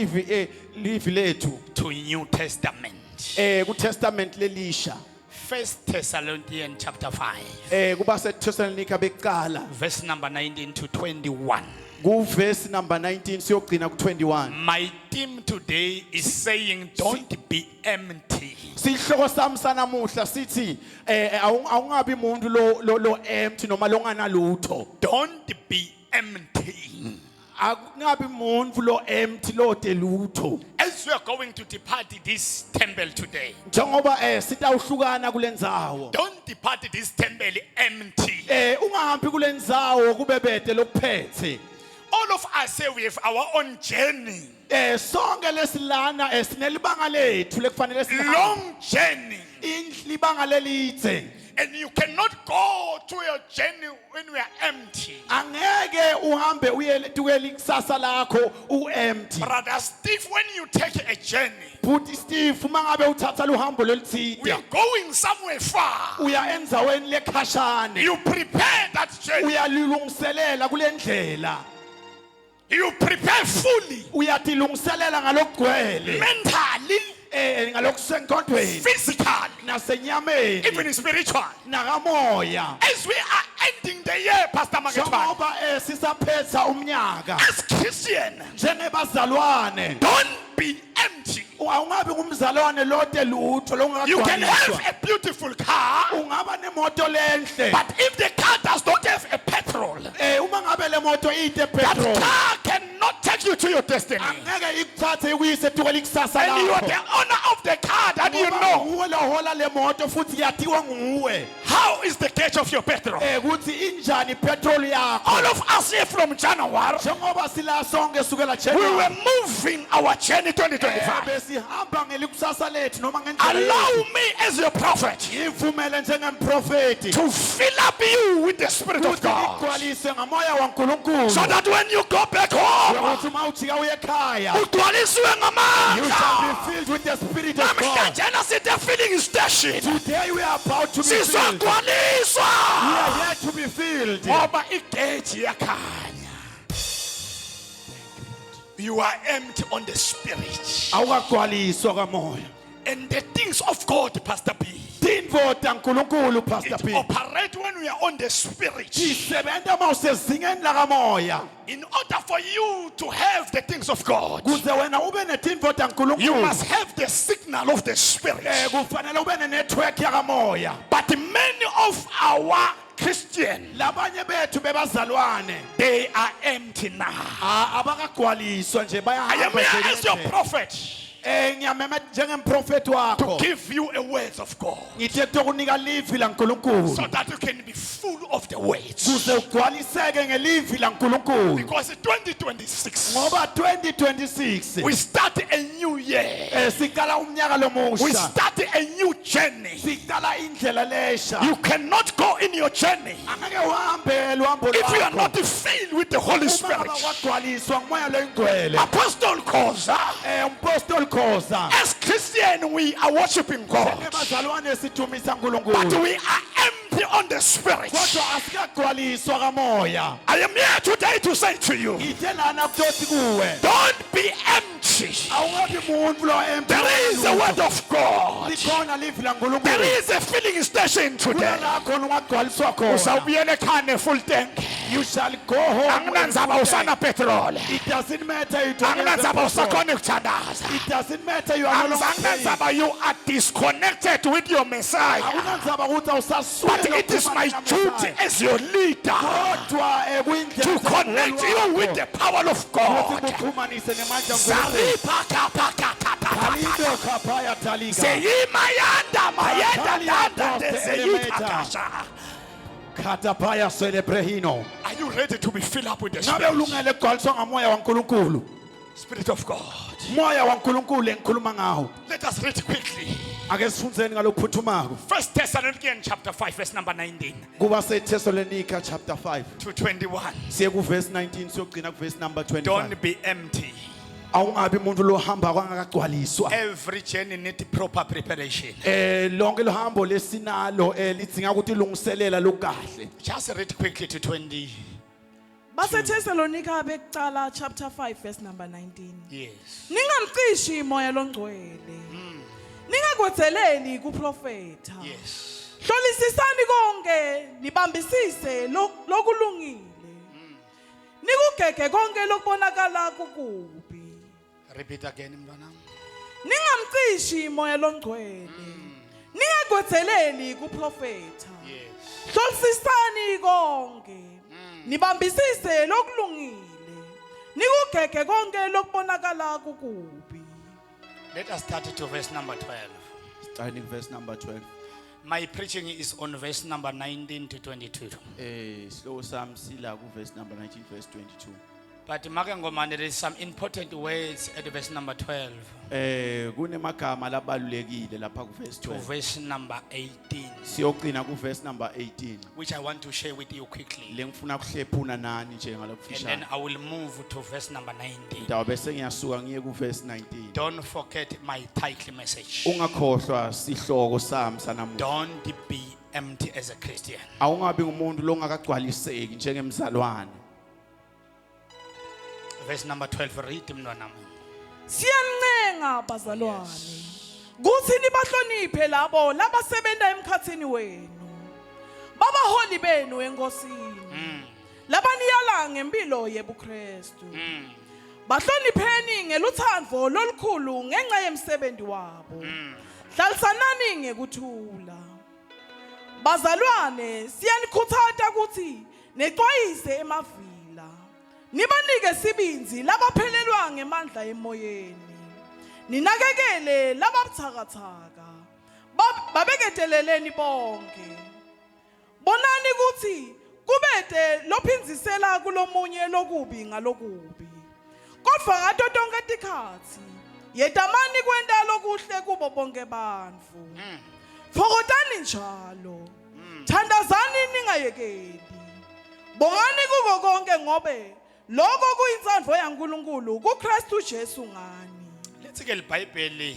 livi lethu to New Testament. ku testament lelisha 1 Thessalonians chapter 5, kuba seThessalonika beqala verse number 19 to 21. ku verse number 19 siyogcina ku 21. My theme today is saying, don't be empty. Sihloko sami sanamuhla sithi awungabi umuntu lo empty noma longanalutho. Don't be empty. Akungabi umuntu lo empty lo delutho. As we are going to depart this temple today, Njengoba sitawuhlukana kulendzawo. don't depart this temple empty. Ungahambi kulendzawo kubebede lokuphethe. All of us say we have our own journey, Sonke lesilana sinelibanga lethu lekufanele sihambe. long journey. Libanga lelidze. And you cannot go through your journey when we are empty. Angeke uhambe uye likusasa lakho empty. Brother Steve, when you take a journey, Bhuti Steve mangabe uthatha luhambo we lolutsite are going somewhere far. uya endzaweni lekhashane You prepare that journey. uyalilungiselela kulendlela You prepare fully, uyatilungiselela ngalokugcwele mentally, ngalokusengqondweni physically, nasenyameni even spiritually. nakamoya As we are ending the year, Pastor Magetwan, njengoba sisaphetha umnyaka as Christian, njengebazalwane don't be empty. awungabi ngumzalwane lode lutho You can have longagcwaliswa a beautiful car, ungaba nemoto lenhle but if the car does not have a petrol, uma ngabe le moto iyite that petrol car cannot take you to your destiny. angeke ikuthathe ikuyise tuke likusasa And you are lakho the owner of the car that you know. nguwe lohola le moto futhi yatiwa nguwe How is the gauge of your petrol? ukuthi injani petrol yakho All of us here from January, njengoba sila sonke sukela we were January moving our journey 2025. besihamba ngelikusasa lethu noma ngendlela Allow yethu. me as your prophet ngivumele njengemprofeti to fill up you with the Spirit of ukuthi God, ligcwalise ngamoya waNkulunkulu so that when you go back home, ukuthi uma ujika uye ekhaya ugcwaliswe you shall ngamandla. be filled with the spirit of God. Namhlanje sithi filling station. Today we are about to be filled. We Sizogcwaliswa are here to be filled. ngoba igauge yakhanya. You are empty on the spirit. Awukagcwaliswa kamoya. And the things of God, Pastor B, Tintfo taNkulunkulu Pastor it P. operate when we are on the spirit. Tisebenta mawusezingeni lakamoya. In order for you to have the things of God, Kuze wena ube netintfo you taNkulunkulu. must have the signal of the spirit. Kufanele ube nenetwork yakamoya. But many of our Christian, Labanye bethu bebazalwane they are empty now. abakagcwaliswa nje I am here as your bayahamba. prophet Ngiyamema njengemprofeti to wakho. give you a word of God, Ngithe kunika livi laNkulunkulu. so that you can be full of the words. Kuze ugcwaliseke ngelivi laNkulunkulu. Because 2026, Ngoba 2026 we start a new year. siqala umnyaka We lomusha. start a new journey. Siqala indlela lesha. You cannot go in your journey Angeke uhambe luhambo if you are lwakho. not filled with the Holy Uma Spirit. wagcwaliswa ngumoya loyingcwele. Apostle Koza, Umpostoli Khoza. as Christian, we are worshiping God, Ebazalwane sithumisa but uNkulunkulu. we are empty on the spirit. Kodwa asikagcwaliswa kamoya. I am here today to say to you, Ngithe lana kuthi kuwe. don't be empty. Awungabi umuntu lo empty. There is a word of God. Likhona livi There laNkulunkulu. is a filling station today. Kulala khona ungagcwaliswa khona. Usawubuyela ekhaya full tank. You shall go home. Anginandzaba usana petrol. It doesn't matter you don't Anginandzaba usakhona ukuthandaza. It doesn't matter you are no longer saved. Anginandzaba you are disconnected with your Messiah. Akunandzaba ukuthi awusaswele But it is my duty as your leader kodwa to connect you with the power of God. ukuxhumanise nemandla Zaripa kapa kata Alindo kapaya taliga. Seyima yanda mayenda danda deseyita. Katapaya celebrehino. Are you ready to be filled up with the Ngabe Spirit? ulungele ukugcwaliswa ngamoya waNkulunkulu. Spirit of God. Moya waNkulunkulu engikhuluma ngawo. Let us read quickly. Ake sifundeni ngalokuphuthumako. 1 Thessalonians chapter 5 verse number 19 Kuba seThessalonika chapter 5. to 21. Siye ku verse 19 siyogcina ku verse number 25. Don't be empty. Awungabi umuntu lohamba kwangakagcwaliswa. Every journey needs proper preparation. Lonke lohambo lesinalo lidzinga ukuthi lungiselela lokahle. Just read quickly to 20. Base Thessalonica bekucala chapter 5 verse number 19. Yes. Ningamcishi moya longcwele. Ningagwetheleli kuprofeta. Yes. Hlolisisani konke nibambisise lokulungile. Nikugege konke lokubonakala kukubi. Repeat again, mntwana. Ningamcishi moya longcwele. Ningagwetheleli kuprofeta. Yes. Hlolisisani konke nibambisise lokulungile. Nikugege konke lokubonakala kukubi. Let us start to verse number 12. Starting verse number 12. My preaching is on verse number 19 to 22. Slow Sam sila ku verse number 19 verse 22. But Makangomane, there is some important words at verse number 12 Kunemagama labalulekile lapha ku verse to 12. verse number 18, Siyogcina ku verse number 18. which I want to share with you quickly. Lengifuna kuhlephuna nani nje And then ngalokufishane. I will move to verse number 19. Ndawo bese ngiyasuka ngiye ku verse 19. Don't forget my title message. Ungakhohlwa sihloko sami sanamuhla. Don't be empty as a Christian. Awungabi umuntu longakagcwaliseki njengemzalwane. Verse number 12, read mntwanami. Siyancenga bazalwane kuthi nibahloniphe labo labasebenza emkhathini wenu. Babaholi benu enkosini. Labaniyala ngempilo yebuKristu. Bahlonipheni ngeluthando lolukhulu ngenxa yemsebenzi wabo. Hlalisanani ngekuthula. Bazalwane siyanikhuthaza ukuthi nexwayise emavila. Nibanike sibinzi labaphelelwa ngemandla emoyeni. Ninakekele lababuthakathaka. Babeketeleleni bonke. Bonani ukuthi kubede lophinzisela kulomunye lokubi ngalokubi. Kodwa ngato tonke tikhathi yetamani kwenta lokuhle kubo bonke bantfu. Fokotani njalo. Thandazani ningayekeli. Bongani kuko konke ngobe lokho kuyintsandvo yaNkulunkulu kuKristu Jesu ngani. Let's get the Bible.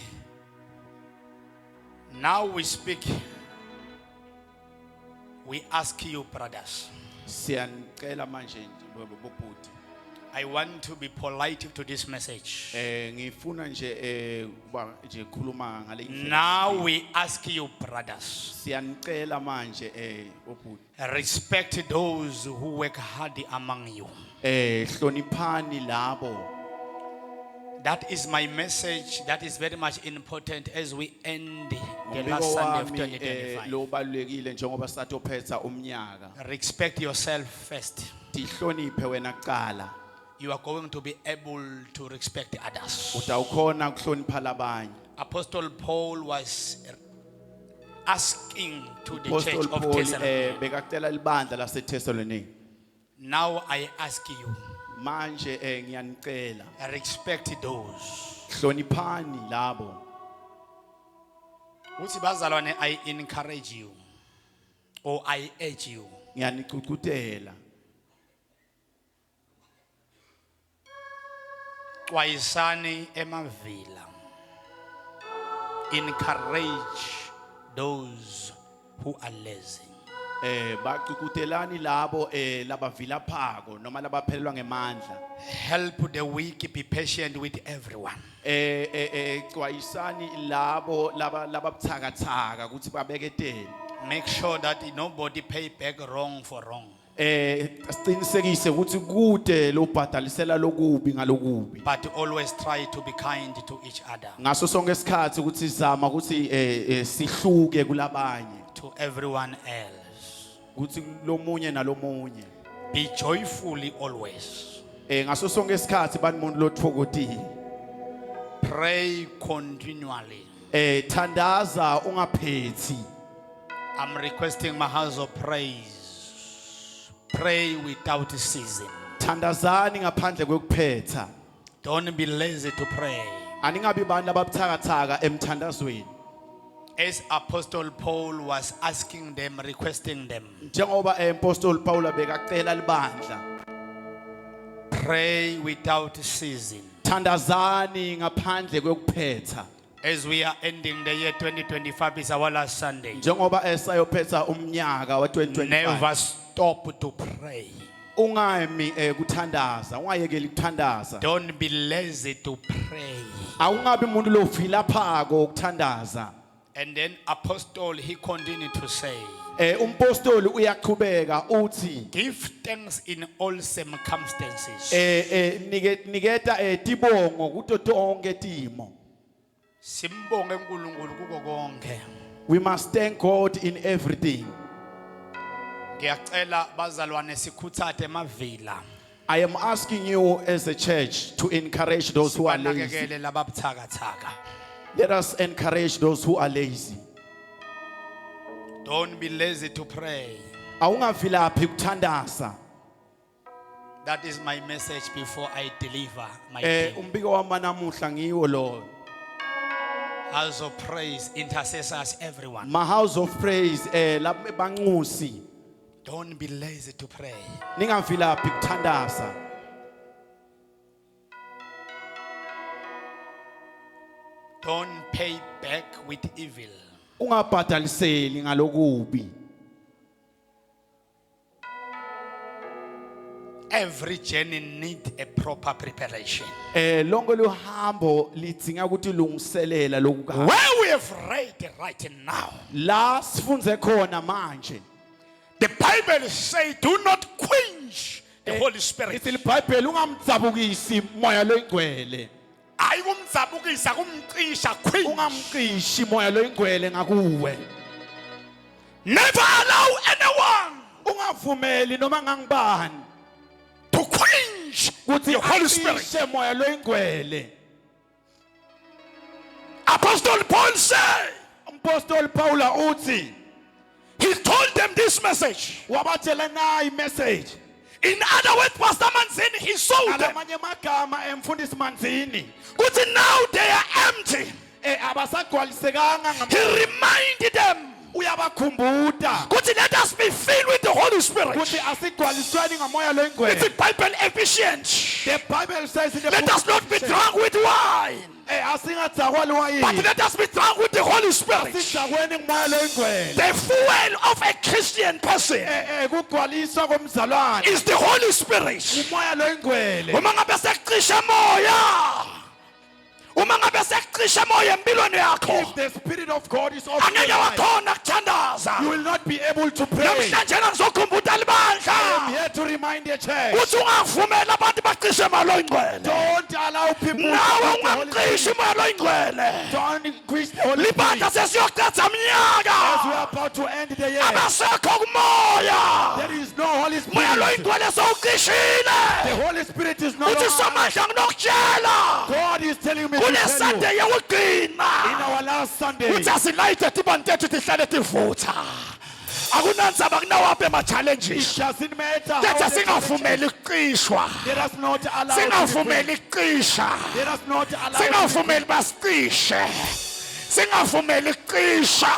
Now we speak. We ask you, brothers. Siyanicela manje nje bobhuti. I want to be polite to this message. Ngifuna nje kuba nje khuluma ngale indlela. Now we ask you, brothers. Siyanicela manje bobhuti. Respect those who work hard among you. Hloniphani labo. That is my message. That is very much important as we end the last Sunday of 2025. Lo balulekile njengoba satophetha umnyaka. Respect yourself first. Tihloniphe wena kuqala. You are going to be able to respect others. Utawukhona kuhlonipha labanye. Apostle Paul was asking to the Apostle church of Paul Thessalonica. bekacela libandla laseThessaloniki. Now I ask you, Manje ngiyanicela respect those. hloniphani labo. Uthi bazalwane, I encourage you or I urge you. Ngiyanicucutela. Xwayisani emavila. Encourage those who are lazy. Bacucutelani labo labavila phako noma labaphelelwa ngemandla. Help the weak, be patient with everyone. Xwayisani labo lababuthakathaka ukuthi babeketele. Make sure that nobody pay back wrong for wrong. Sicinisekise ukuthi kude lobhadalisela lokubi ngalokubi. But always try to be kind to each other. Ngaso sonke isikhathi ukuthi zama ukuthi sihluke kulabanye. To everyone else. Ukuthi lomunye nalomunye. Be joyfully always. Ngaso sonke isikhathi banimuntu lothokozile. Pray continually. Thandaza ungaphethi. I'm requesting my house of praise. Pray without ceasing. Thandazani ngaphandle kokuphetha. Don't be lazy to pray. Aningabi bantu ababuthakathaka emthandazweni. As Apostle Paul was asking them, requesting them, Njengoba Apostle Paul bekacela libandla. pray without ceasing. Thandazani ngaphandle kokuphetha. As we are ending the year 2025, is our last Sunday. Njengoba sayophetha umnyaka wa 2025. Never stop to pray. ungayemi kuthandaza ungayekeli kuthandaza Don't be lazy to pray. awungabi umuntu lofila phako ukuthandaza And then Apostle, he continued to say, umpostoli uyaqhubeka uthi give thanks in all circumstances. niketa tibongo kuto tonke timo. Simbonge uNkulunkulu kuko konke. We must thank God in everything. Ngiyacela bazalwane sikhuthathe emavila. I am asking you as a church to encourage those who are lazy. Sibanakekele lababuthakathaka. Let us encourage those who are lazy. Don't be lazy to pray. Awungavilaphi kuthandaza. That is my message before I deliver my day. Umbiko wami namuhla ngiwo lo. House of praise, intercessors, everyone. My house of praise banxusi. Don't be lazy to pray. Ningavilaphi kuthandaza. Don't pay back with evil. Ungabhadaliseli ngalokubi. Every journey need a proper preparation. Lonke lo hambo lidzinga ukuthi lungiselela lokuka. Where we have read right now, La sifunze khona manje. the Bible say, do not quench the Holy Spirit. Ithi iBhayibheli ungamdzabukisi moya loyingcwele. Hayi kumdzabukisa kumcisha quench. Ungamqishi moya loyingcwele ngakuwe. Never allow anyone Ungavumeli noma ngangibani to quench kuthi the Holy Spirit. acishe moya loyingcwele. Apostle Paul said, Umpostoli Paula uthi he told them this message. wabatshela nayi message. In other words, Pastor Manzini, he sold them. Alamanye magama emfundisi Manzini. But now they are empty. Abasagcwalisekanga He reminded them, uyabakhumbuta let us be filled with the Holy Spirit. ukuthi asigcwalisweni ngamoya It's loyingcwele. the Bible efficient. The Bible says in the Let book us not be drunk with wine, asingatsakwa but liwayini. let us be drunk with the Holy Spirit. Asidakweni ngumoya loyingcwele. The fuel of a Christian person Kugcwaliswa komzalwane is the Holy Spirit. umoya loyingcwele. Uma ngabe sekucisha moya, uma ngabe sekucisha moya empilweni yakho, If the Spirit of God is off your angeke life, wakhona kuthandaza. you will not be able to pray. Namhlanje ngizokhumbuza I am libandla here to remind the church. uthi ungavumeli abantu bacishe moya oyingcwele. Don't allow people to Nawe quench the Holy ungamcishi Spirit. moya oyingcwele. Don't quench the Holy Libandla Spirit. sesiyochatha As we minyaka, are about to end the year, abasekho kumoya. there is no Holy Moya Spirit. oyingcwele sowucishile. The Holy Spirit is no Uthi longer. somandla nginokutshela. God is telling me to Kule tell you Sunday in yokugcina. our last Sunday. Uthi asilayithe tibani tethu tihlale tivutha. Akunandzaba kunawaphi It ama-challenges. doesn't matter how Tetha the singavumeli kuqishwa. let us not allow to be Singavumeli kuqisha. quenched. Let us not allow to be Singavumeli basiqishe. Singavumeli kuqisha.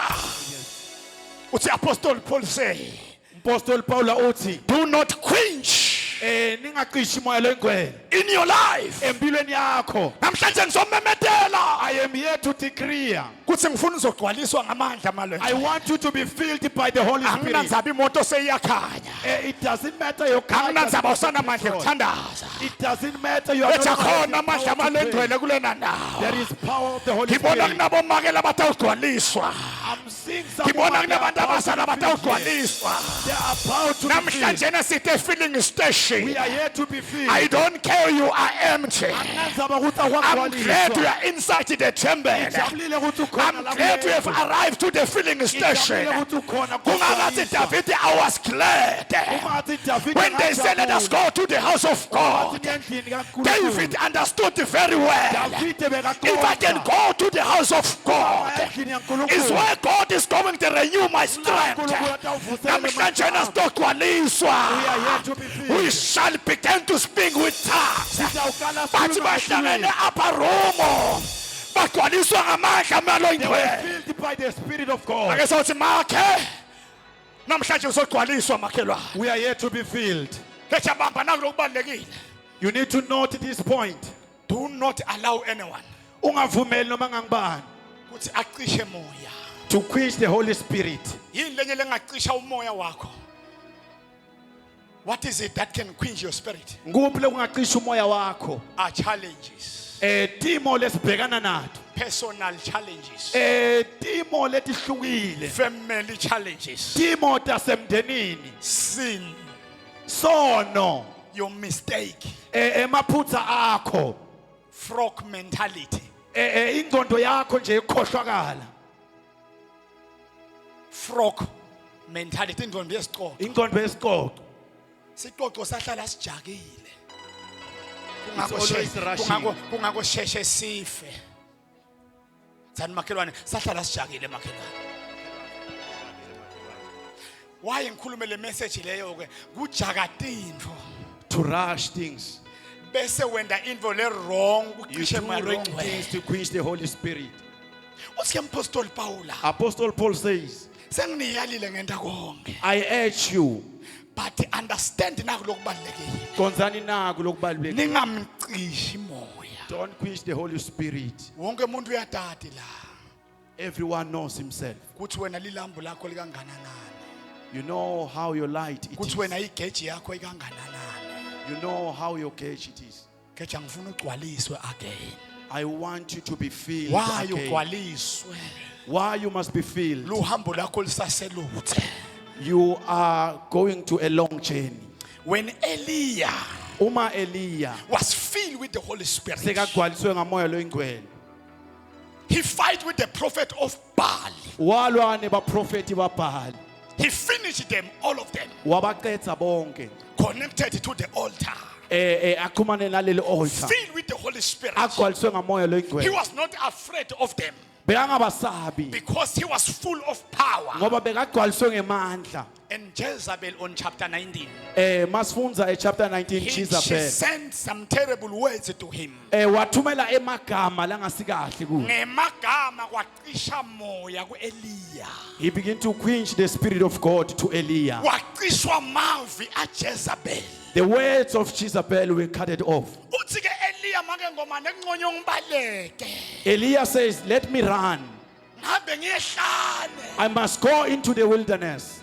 Uthi Apostle Paul say, Apostle Paula uthi do not quench ningaqishi moya loyingcwele in your life. empilweni yakho. Namhlanje ngizomemetela I am here to decree. kuthi ngifuna uzogcwaliswa ngamandla malwe. I want you to be filled by the Holy Spirit. Anginandzaba imoto seyiyakhanya. It doesn't matter your car. Anginandzaba usanamandla ekuthandaza. It doesn't matter your Ethi akhona amandla amalengcwele kulena ndawo. There is power of the Holy Ngibona Spirit. kunabomake labatawugcwaliswa. I'm seeing some Ngibona women that kunabantu are abasha about to be filled. labatawugcwaliswa. They are about to be filled. Namhlanje nasithe filling station. We are here to be filled. I don't care you are empty. Anganzaba ukuthi I'm akwagcwaliswa. glad you are inside the temple. Ngijabulile ukuthi ukhona I'm la glad you have kulendlu. arrived to the filling station. Ngijabulile ukuthi ukhona Kungathi kugcwaliswa. David, I was glad Ungathi David when they said let us go to the house of God. Ungathi endlini kaNkulunkulu. David understood very well. David If I can bekaqonda. go to the house of God, Endlini yaNkulunkulu. is where God is going to renew my strength. uNkulunkulu atawuvuselela Namhlanje amandla. We nasitogcwaliswa. are here to be filled. We shall begin to speak with tongues. Sizawuqala Bathi sikhulume bahlangene ngesilungu. apha Romo. Bagcwaliswa ngamandla malo They were ingcwele. filled by the Spirit of God. Ake sothi makhe. Namhlanje uzogcwaliswa makhelwane. We are here to be filled. Letha bamba naku lokubalekile. You need to note this point. Do not allow anyone Ungavumeli noma ngangibani ukuthi acishe moya. to quench the Holy Spirit. Yini lenye lengacisha umoya wakho? What is it that can quench your spirit? Nguphi lokungacisha umoya wakho? Are challenges, Timo lesibhekana nato. personal challenges, Timo letihlukile. family challenges, Timo tasemndenini. sin, Sono. your mistake, Emaphutsa akho. frog mentality, Ingqondo yakho nje ikhohlwakala. frog mentality. Ingqondo yesiqoqo. Ingqondo yesiqoqo. Siqoqo sahlala sijagile. It's always rushing. Kungakosheshe sife. Thani makhelwane sahlala sijagile makhelwane. Why ngikhulume le message leyo ke kujakata intfo. To rush things. Bese wenda intfo le wrong You ucishe do moya wrong things longcwele. to quench the Holy Spirit. Uthi Apostle Paul Apostle Paul says, senginiyalile ngenta konke. I urge you, But understand naku lokubalekile. konzani naku lokubalulekile. Ningamcishi moya. Don't quench the Holy Spirit. Wonke umuntu uyatati la. Everyone knows himself. Kuthi wena lilambu lakho likangananani. You know how your light it Kuthi is. wena igeji yakho ikangananani. You know how your gauge it is. Keja ngifuna ugcwaliswe again. I want you to be filled Why again. ugcwaliswe? Why you must be filled? Luhambo lakho lisaseluthe. You are going to a long journey. When Elijah Uma Elia was filled with the Holy Spirit, sekagcwaliswe ngamoya loyingcwele. he fight with the prophet of Baal. Walwa nebaprofeti baBhaali. He finished them, all of them, Wabaqedza bonke. connected to the altar. Akumane naleli altar. Filled with the Holy Spirit. Agcwaliswe ngamoya He loyingcwele. was not afraid of them Bekangabasabi because he was full of power. ngoba bekagcwaliswe ngemandla. And Jezebel on chapter 19, Masifunza chapter 19 she Jezebel. sent some terrible words to him. Wathumela emagama langasikahle kuye. Ngemagama kwacisha moya ku-Eliya. He began to quench the spirit of God to Elia. Kwacishwa mavi aJezebel. The words of Jezebel were cut it off. Uthi ke Eliya make ngoma nenqonyo ngibaleke. Elia says, let me run. Ngabe ngiyehlane. I must go into the wilderness.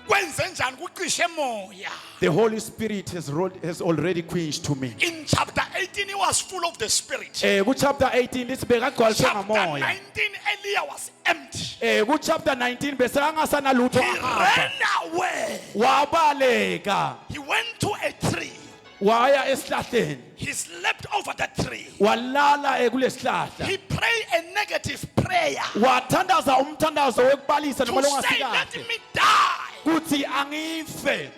Kwenze njani kucishe moya? The Holy Spirit has already quenched to me. In chapter 18 he was full of the Spirit. Chapter 18 lithi bekagcwaliswe Chapter ngamoya. 19 Eliya was empty. Chapter 19 bese angasanalutho He ahamba. ran away. Wabaleka. He went to a tree. Waya esihlahleni. He slept over the tree. Walala kulesihlahla. He prayed a negative prayer Wathandaza umthandazo wokubalisa noma to say, let longasikahle. me die. Kuthi angife.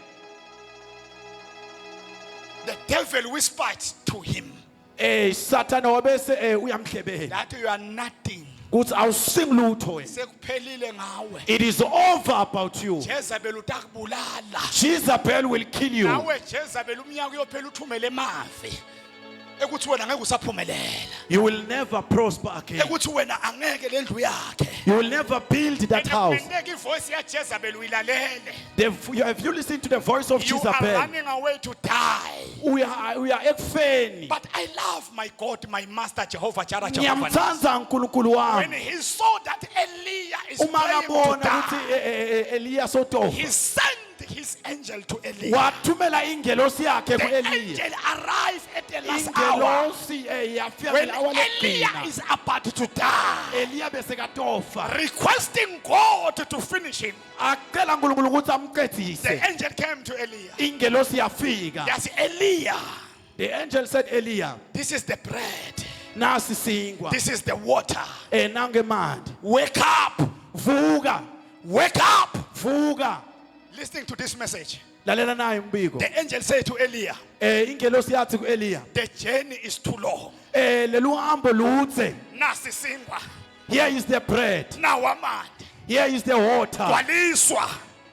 The devil whispered to him Satan wabese uyamhlebela. that you are nothing. Kuthi awusing lutho wena. Sekuphelile ngawe. It is over about you. Jezebel utakubulala. Jezebel will kill you. Nawe Jezebel umnyaka uyophela uthumele emavi. Ekuthi wena ngeke usaphumelela. You will never prosper again. Ekuthi wena angeke lendlu yakhe. You will never build that house. Ngeke ivoice ya Jezebel uyilalele. Have you listened to the voice of You are Jezebel? running away to die. We are ekufeni. But I love my God, my master Jehovah Jireh. Jehovah Nissi. Ngiyamthanda uNkulunkulu When wami. he saw that Elijah is Uma praying to ngabona die, ukuthi Eliya sotofa. he sent his angel to Elijah. Wathumela ingelosi yakhe The kuEliya. angel arrived at the last hour. Ingelosi yafika When ngelawa Elijah lekugcina. is about to die, Eliya bese katofa. requesting God to finish him, Acela uNkulunkulu ukuthi the amqedise. angel came to Elijah. Ingelosi yafika. Yes, Elijah, The angel said, Eliya, this is the bread, nasi singwa. this is the water. Nange mandi. Wake up, Vuka. wake up. Vuka. Listening to this message, Lalela naye umbiko. the angel said to Elijah, Ingelosi yathi kuEliya, the journey is too long. lelu hambo ludze. Nasi singwa, Here is the bread. nawamandi, Here is the water. gwaliswa.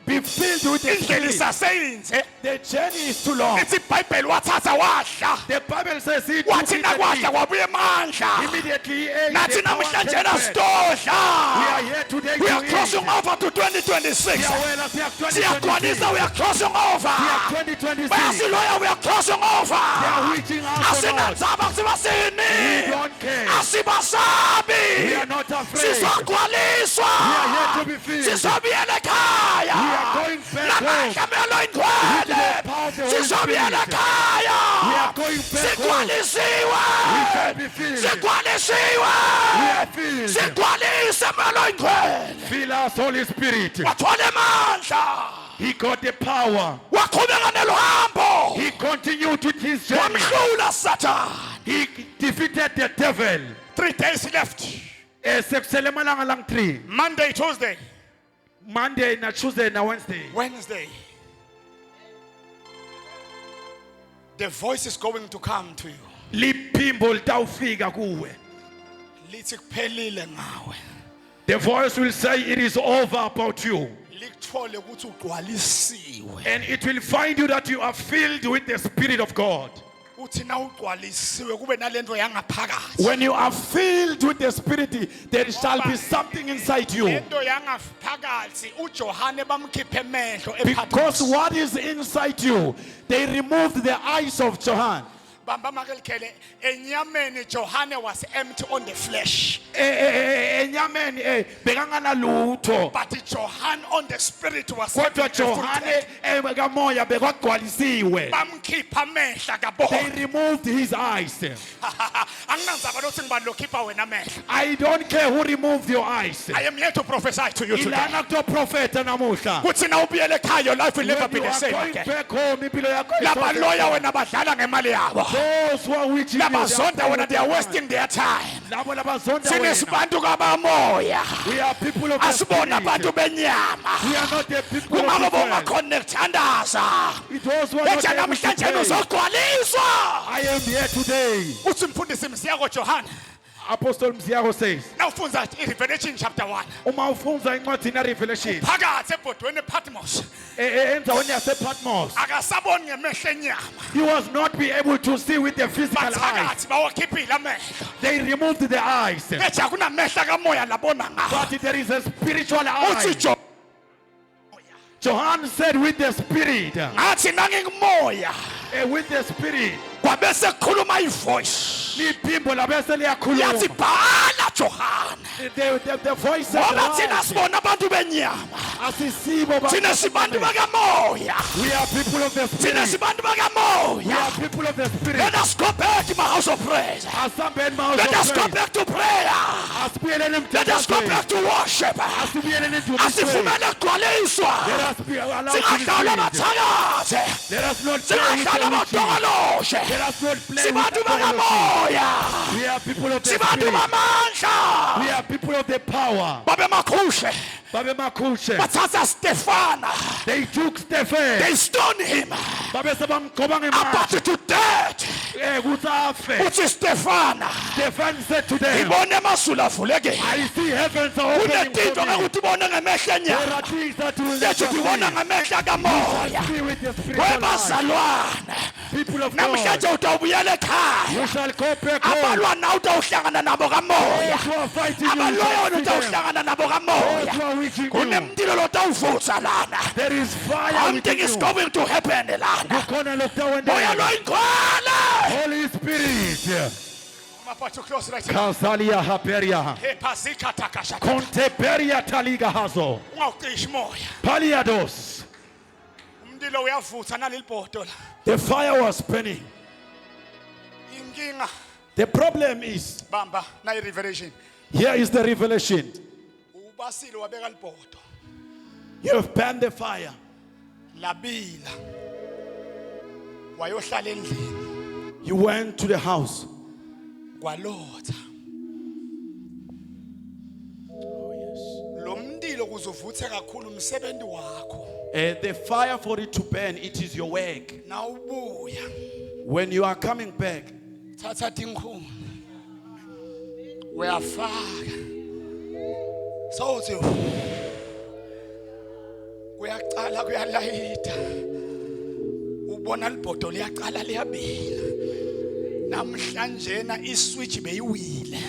Be filled with the Indlela Spirit. isaseyenze. The journey is too long. Ithi iBhayibheli wathatha wadla. The Bible says he Wathi took nakwadla it kwabuya amandla. immediately. He ate Nathi the power namhlanje and bread. We sitodla. are here today We to are crossing eat. over to 2026. Siyawela, siya Siyagcwalisa, 2026. we are crossing over. Siya 2026. Bayasiloya, we are crossing over. They are reaching out for us. Asinandzaba kusibasini. We don't care. Asibasabi. We are not afraid. Sizogcwaliswa. We are here to be filled. Sizobuyela ekhaya. We are going back home. Namandla melo With the ingcwele. power of the Holy Siyobuyela Spirit. We are ekhaya. going back home. Sigcwalisiwe. We shall be filled. Sigcwalisiwe. We are filled. Sigcwalise moya oyingcwele. Fill us, Holy Spirit. Wathola amandla. He got the power. Waqhubeka nelohambo. He continued with his journey. Wamhlula Satan. He defeated the devil. 3 days left. Sekusele amalanga lang 3. Monday, Tuesday, Monday, na Tuesday, na Wednesday. Wednesday. The voice is going to come to you. Liphimbo litawufika kuwe. Lithi kuphelile ngawe. The voice will say it is over about you. Likuthole ukuthi ugcwalisiwe. And it will find you that you are filled with the Spirit of God. Uthi na ugcwalisiwe kube nalento yangaphakathi. When you are filled with the Spirit, there shall be something inside you. Lento yangaphakathi uJohane bamkhiphe emehlo Because ePatmos. what is inside you, they removed the eyes of Johann. Bamba makelikhele enyameni Johane was empty on the flesh. Enyameni bekangana lutho. But Johann on the spirit was Kodwa empty and Johane kamoya bekwagcwalisiwe. bamkhipha amehla They kabona. removed his eyes. Anginandzaba ukuthi ngibani lokhipha wena amehla. I don't care who removed your eyes. I am here to prophesy to you today. Ilana kutoprofeta namuhla. Kuthi na ubuyele ekhaya your life will never When be you the are same going again. back home, impilo yakho Labaloya wena badlala ngemali yabo. those who are witching you, Labazonda wena they are wasting their time. labo labazonda wena. Sinesibantu kabamoya. We are people of the Asibona Spirit. abantu benyama. We are not the people of Kungabe the bonga world. connect andaza. Those who are not Ethi able to namhlanje pray. uzogcwaliswa. I am here today. Uthi mfundisi Msiyako Johana. Apostle Mziyago says, Nawufunza iRevelation chapter 1. uma ufunza incwadi na Revelation, Phakathi ebhodweni ePatmos. endaweni yasePatmos, Akasaboni ngemehlo enyama. he was not be able to see with the physical eyes. Bathakathi bawakhiphile amehlo. They removed the eyes. Ethi akunamehlo kamoya labona ngawo. But there is a spiritual Uthi eye. Johann said with the spirit, ngathi nangikumoya. with the spirit, Kwabese kukhuluma ivoice. liphimbo labese liyakhuluma. Yathi bhala Johana. The voice said, Ngoba thina "Rise." sibona abantu benyama. Asisibo ba- Thina sibantu bakamoya. We are people of the Thina spirit. sibantu We bakamoya. are people of the spirit. Let us go back to my house of praise. Asambeni ma- Let us go back to prayer. Asibuyeleni Let us go emthethweni. back to worship. Asibuyeleni emthethweni. Asivumele ukugcwaliswa. Let us be allowed to Singahlala be free. bathakaze. Let us not play with Singahlala the witches. badoloshe. Let us not play with Sibantu the fellowship. bakamoya. We are people of the Sibantu spirit. bamandla. We are people of the power. Babe makhushe. Babe makhushe. Bathatha Stefana. They took Stephen. They stoned him. Babe sebamgoba ngematshe. About to death. Ukuthi afe. Uthi Stefana. Stephen said to them, Ngibone amazulu avulekile. I see heavens are opening Kunetinto for me. ngakuthi ubone ngemehlo There enyama. are things that will Lethu never tibona see. ngamehlo kamoya. See with the spiritual eye. Webazalwane. People of Namhlanje God, utawubuyela ekhaya. you shall go back home. Abalwana utawuhlangana nabo kamoya. Those who are fighting you, you Abaloya shall see them. utawuhlangana nabo Those kamoya. who are witching you, Kunemndilo lotawuvutsa lana. there is fire Something within is you. going to happen lana. Kukhona lokutawenza. Moya loyingcwele. Holy Spirit. Mapatho close right here. Kausalia haperia. Ephazika takashaka. Conteperia taliga hazo. Ungawucishi moya. Paliados. Umndilo uyavutha naleli bhodo la. The fire was burning. Inkinga The problem is, bamba na revelation. here is the revelation. Ubasile wabeka libhodo. You have burned the fire. Labila. Wayohlala endlini. You went to the house. Kwalotha. Lo mndilo kuzovutha kakhulu umsebenzi wakho. The fire for it to burn, it is your work. Na ubuya. When you are coming back, Thatha tinkhuni. Uyafaka. Sawuthi kuyaqala kuyalayita. Ubona libhodo liyaqala liyabila. Namhlanje na iswitch beyiwile.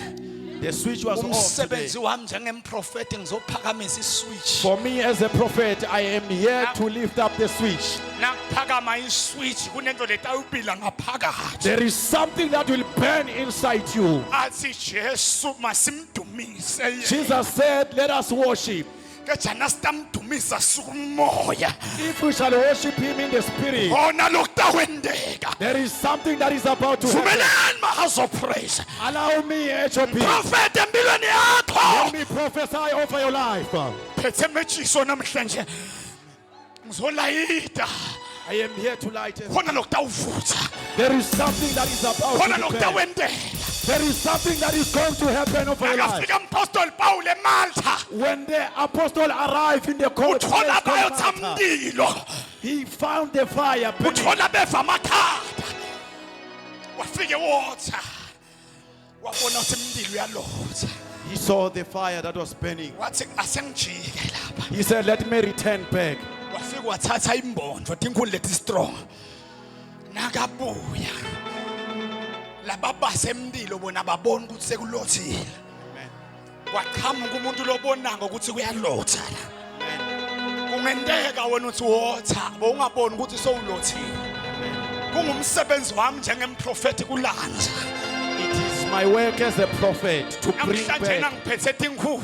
the switch was off today. Umsebenzi wami njengemprofeti ngizophakamisa iswitch. For me as a prophet, I am here to lift up the switch. Nakuphakama iswitch kunento letawubila ngaphakathi. There is something that will burn inside you. Athi Jesu masimdumise. Jesus said, let us worship. ke jana sitamdumisa sumoya If we shall worship him in the spirit, khona lokutawendeka there is something that is about to happen. vumelani mahazo praise Allow me, HOP. prophet empilweni yakho Let me prophesy over your life. phethe mejiso namhlanje ngizolayita I am here to light it. khona lokutawuvutha There is something that is about khona to happen. lokutawendeka There is something that is going to happen over your life. akafika mpostoli Paul eMalta When the apostle arrived in the court, uthola bayotsa mlilo he found the fire burning. uthola beva amakhanda wafike water wabona ukuthi mlilo uyalotha He saw the fire that was burning. wathi asengijike lapha He said, let me return back. wafika wathatha imbondvo tinkhuni leti strong nakabuya laba basemlilo bona babona ukuthi sekulothile waqhamuka umuntu lobonanga ukuthi kuyalotha la kungenteka wena uthi water bowungaboni ukuthi sowulothile kungumsebenzi wami njengemprofeti kulandza It is my work as a prophet to bring namhlanje back. ngiphethe tinkhuni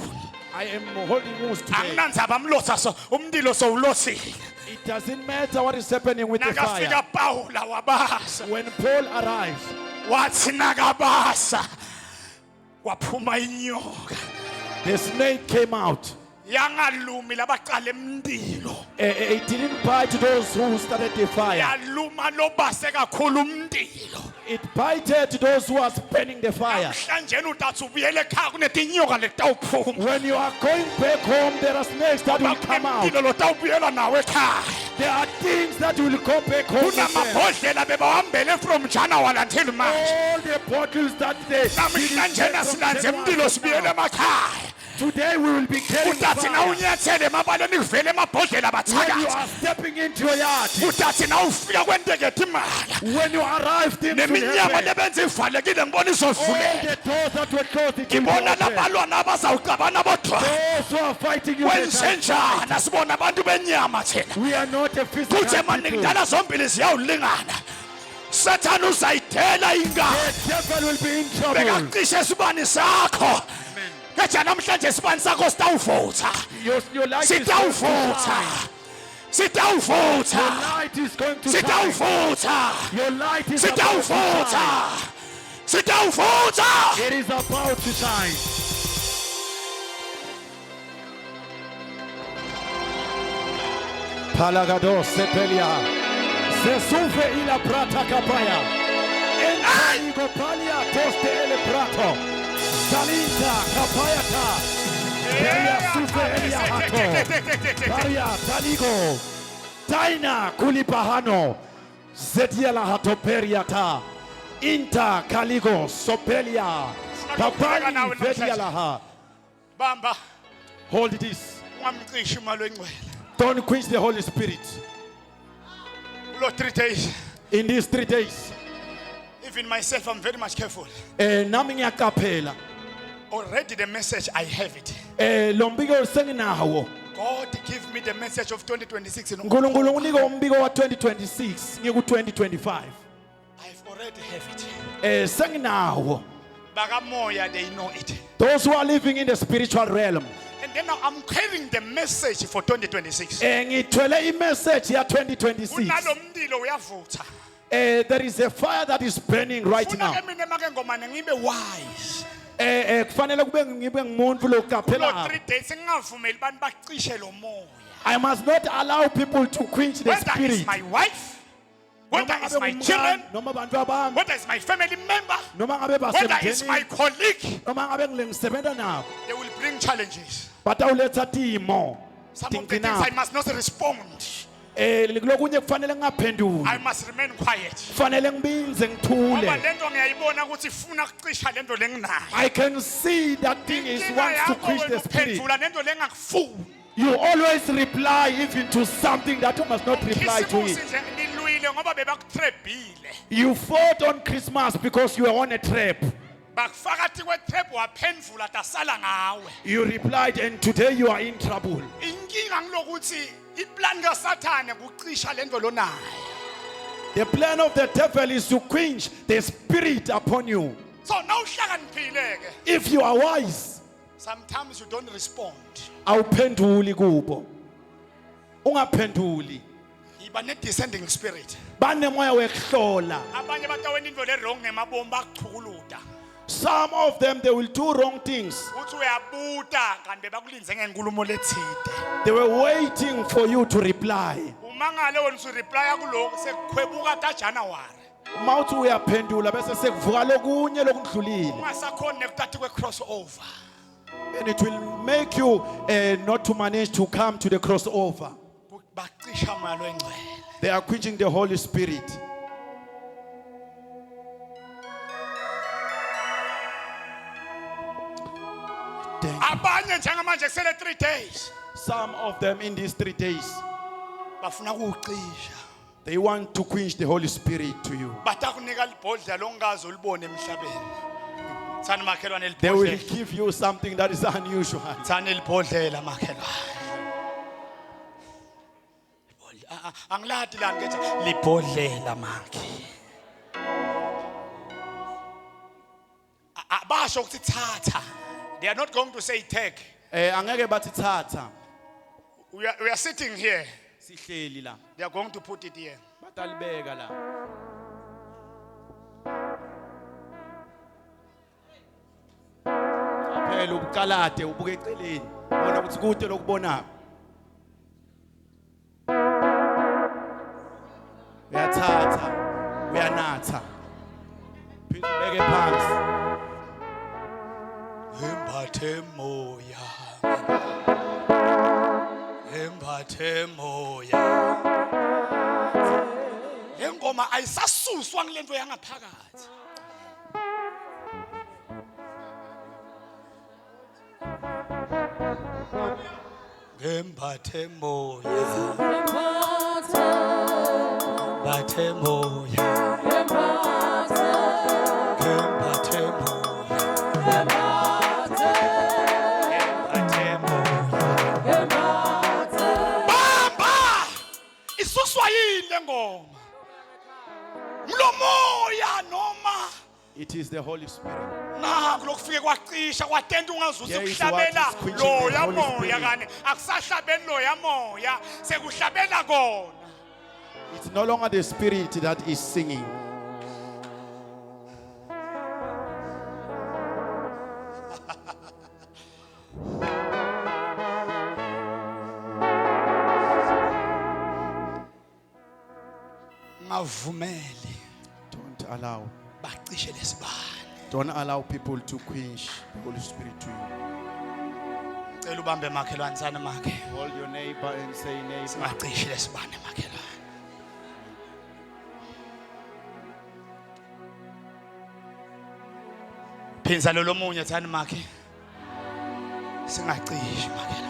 I am holding moves today. anginandzaba mlotha so umlilo sowulothile It doesn't matter what is happening with the nakafika fire. Pawula wabasa When Paul arrives, wathi nakabasa waphuma inyoka the snake came out. yangalumi labaqala emndilo It didn't bite those who started the fire. yaluma lobase kakhulu umndilo It bited those who are burning the fire. namhlanje utathi ubuyele ekhaya kunetinyoka letawuphuma When you are going back home, there are snakes that will come out. umndilo lotawubuyela nawe ekhaya There are things that will go back home. with them. kunamabhodlela bebawambele from January until March All the bottles that they namhlanje nasilandze emndilo sibuyele emakhaya today we will be carrying utathi fire. nawunyathele emabaleni kuvele emabhodlela When you bathakathi are stepping into your yard, utathi nawufika kwenteketa imala when you arrive, things will neminyama happen. lebenze ivalekile ngibona All izovuleka the doors that were closed, it will be ngibona open. labalwana abazawuxabana bodwa Those who are fighting you, they shall kwenzenjani asibona abantu benyama thina we are not a physical kuthe manje people. ngidala zombili ziyawulingana sathane uzayidela ingalo The devil will be in trouble. bekacishe isibani sakho keja namhlanje isibani sakho sitawuvutha Your light is going to sitawuvutha shine. sitawuvutha Your light is going to shine. sitawuvutha Your light is about to sitawuvutha shine. sitawuvutha It is about to shine. Palagado sepelia. Sesufe ila prata kapaya. Enigo palia poste ele prato. Salita kapaya ta. Pelia sufe elia hato. Paria taligo. Taina kulipahano. Zetiela hato periata. Inta kaligo sopelia. Papali vedialaha. bamba Hold this. ungamcishi imali engcwele Don't quench the Holy Spirit. kulo 3 days In these 3 days, even myself I'm very much careful nami ngiyaqaphela. already the message I have it Lo mbiko senginawo. God give me the message of 2026 in uNkulunkulu unika umbiko wa 2026 ngiku 2025. I've already have it Senginawo. bakamoya they know it Those who are living in the spiritual realm. and then now I'm carrying the message for 2026 Ngithwele imessage ya 2026. unalo mndilo uyavutha There is a fire that is burning right funa now. ke mina make ngomane ngibe wise Kufanele kube ngibe ngumuntu kulo lokuqaphela. 3 days ngingavumeli abantu bacishe lo moya I must not allow people to quench the whether it's spirit. my wife whether Noma it's ngabe my ngumngani, children noma abantu abami, whether it's my family member noma ngabe whether it's my basemndenini, colleague noma ngabe ngisebenza nabo, they will bring challenges batawuletha timo. some of the things I must not respond Lokunye kufanele ngaphenduli. I must remain quiet Kufanele ngibinze ngoba ngithule. lento ngiyayibona ukuthi ifuna ukucisha lento lenginayo I can see that thing is inkinga wants to yakho quench wena the spirit. uphendula lento lengakufuni You always reply even to something that you must not reply to khisimusi it. nje nilwile ngoba bebakutrebhile You fought on Christmas because you were on a trap. bakufakathi kwetrap waphendula tasala ngawe You replied and today you are in trouble. inkinga ngilokuthi iplan kasathane kucisha lento lonayo The plan of the devil is to quench the spirit upon you. so nawuhlakaniphile ke If you are wise, Sometimes you don't respond. awuphenduli kubo ungaphenduli Iba ne descending spirit. banemoya wekuhlola Abanye batawena into le wrong ngemabomu bakuchukuluda. some of them they will do wrong things Uthi uyabuta kanti bakulinze ngenkulumo lethide. they were waiting for you to reply Umangale wena usireply kuloko sekukhwebuka ta January. mawuthi uyaphendula bese sekuvuka lokunye lokudlulile Ungasakhona nekuthatha kwe crossover. and it will make you not to manage to come to the crossover. Bacisha moya lo engcwele. They are quenching the Holy Spirit. Abanye njengamanje kusele 3 days. Some of them in these 3 days, Bafuna ukucisha. they want to quench the Holy Spirit to you. Batakunika libhodla longazi ulibone emhlabeni. Thani makhelwane They will libhodlela. give you something that is unusual. Thani libhodlela makhelwane. Angiladi la ngethi libhodlela makhe. Basho ukuthi thatha. They are not going to say take. Angeke bathi thatha We are sitting here. sihleli la. They are going to put it here. Batalibeka la. Phela ubukalade ubuke eceleni. Bona ukuthi kude lokubonako. Uyathatha, uyanatha. Phinde ubeke phansi. Embathe moya. Embathe moya. Le ngoma ayisasuswa ngilento yangaphakathi. Embathe moya. Embathe moya. Embathe moya. Bamba! Isuswa yini le ngoma? Mlomoya noma It is the Holy Spirit. naku lokufike kwacisha kwatenta ungazuza Here is ukuhlabela what is quenching the loya Holy moya Spirit. kane akusahlabeli loya moya sekuhlabela kona. It's no longer the Spirit that is singing. Ngavumeli Don't allow. bacishe lesibane. Don't allow people to quench the Holy Spirit to you. Cela ubambe makhelwane sana makhe. Hold your neighbor and say, neighbor, Singacishi lesibane makhelwane. Phinza lo lomunye thani makhe. Singacishi makhelwane.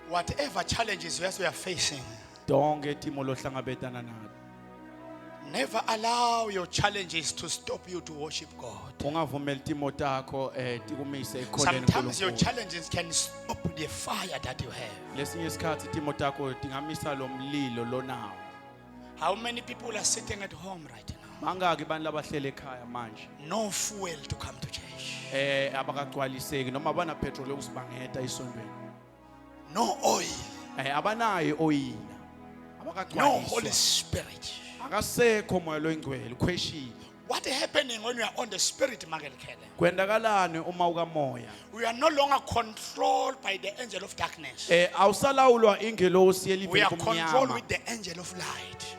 Whatever challenges you are facing, donke timo lohlangabetana nalo. never allow your challenges to stop you to worship God. Ungavumeli timo takho tikumise ekholeni Sometimes your kuNkulunkulu. challenges can stop the fire that you have. Lesinye isikhathi timo takho tingamisa lo mlilo lonawo. How many people are sitting at home right now? Bangaki abantu labahlele ekhaya manje? No fuel to come to church. Abakagcwaliseki noma bana petrol yokusibangeta isondweni. No oil. Abanayo oil. No Holy Abakagcwaliswa. Spirit. Akasekho moya loyingcwele ukhweshile. What is happening when we are on the spirit, Magelkele? Kwendakalani uma ukamoya? We are no longer controlled by the angel of darkness. Awusalawulwa ingelosi We elivela are controlled kumnyama. with the angel of light.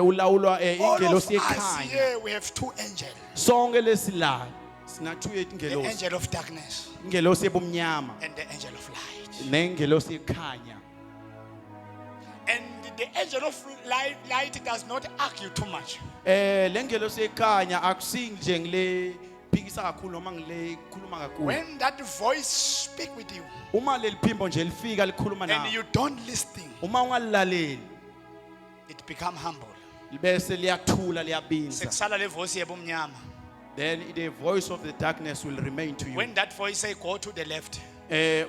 Ulawulwa All of ingelosi us ekhanya. here, we have two angels. Sonke lesilala sinathu yethu The ingelosi. angel of darkness Ingelosi ebumnyama and the angel of light. nengelosi ekhanya. And the angel of light does not argue too much. Lengelosi ekhanya akusinje ngile phikisa kakhulu noma ngile khuluma kakhulu. When that voice speak with you Uma leliphimbo nje lifika likhuluma and nawe. you don't listen, Uma ungalilaleli it become humble. bese liyathula liyabinza. Sekusala le voice yebumnyama. Then the voice of the darkness will remain to you. When that voice say go to the left,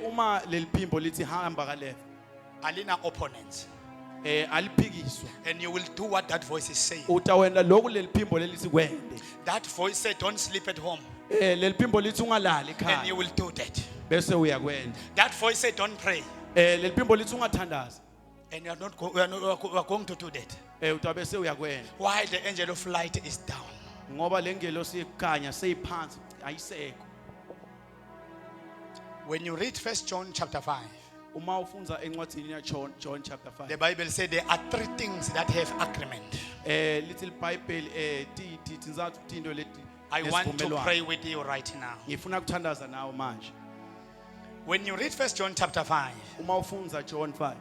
Uma leliphimbo lithi hamba ka left. alina opponents. aliphikiswa. And you will do what that voice is saying. Utawenda lokhu leliphimbo lelithi kwende. That voice said, don't sleep at home. Leliphimbo lithi ungalali And you ekhaya. will do that. Bese uyakwenda. That voice said, don't pray. Leliphimbo lithi ungathandaza. And you are not we are going to do that. Utabese uyakwenda. Why the angel of light is down? Ngoba lengelosi ekhanya seyiphansi ayisekho. When you read 1 John chapter 5, Uma ufunza encwadini ya John chapter 5. the Bible said there are three things that have agreement. Little Bible tinzathu tinto leti. I want to nesivumelwano. pray with you right now. Ngifuna ukuthandaza nawe manje. When you read 1 John chapter 5, Uma ufunza John 5.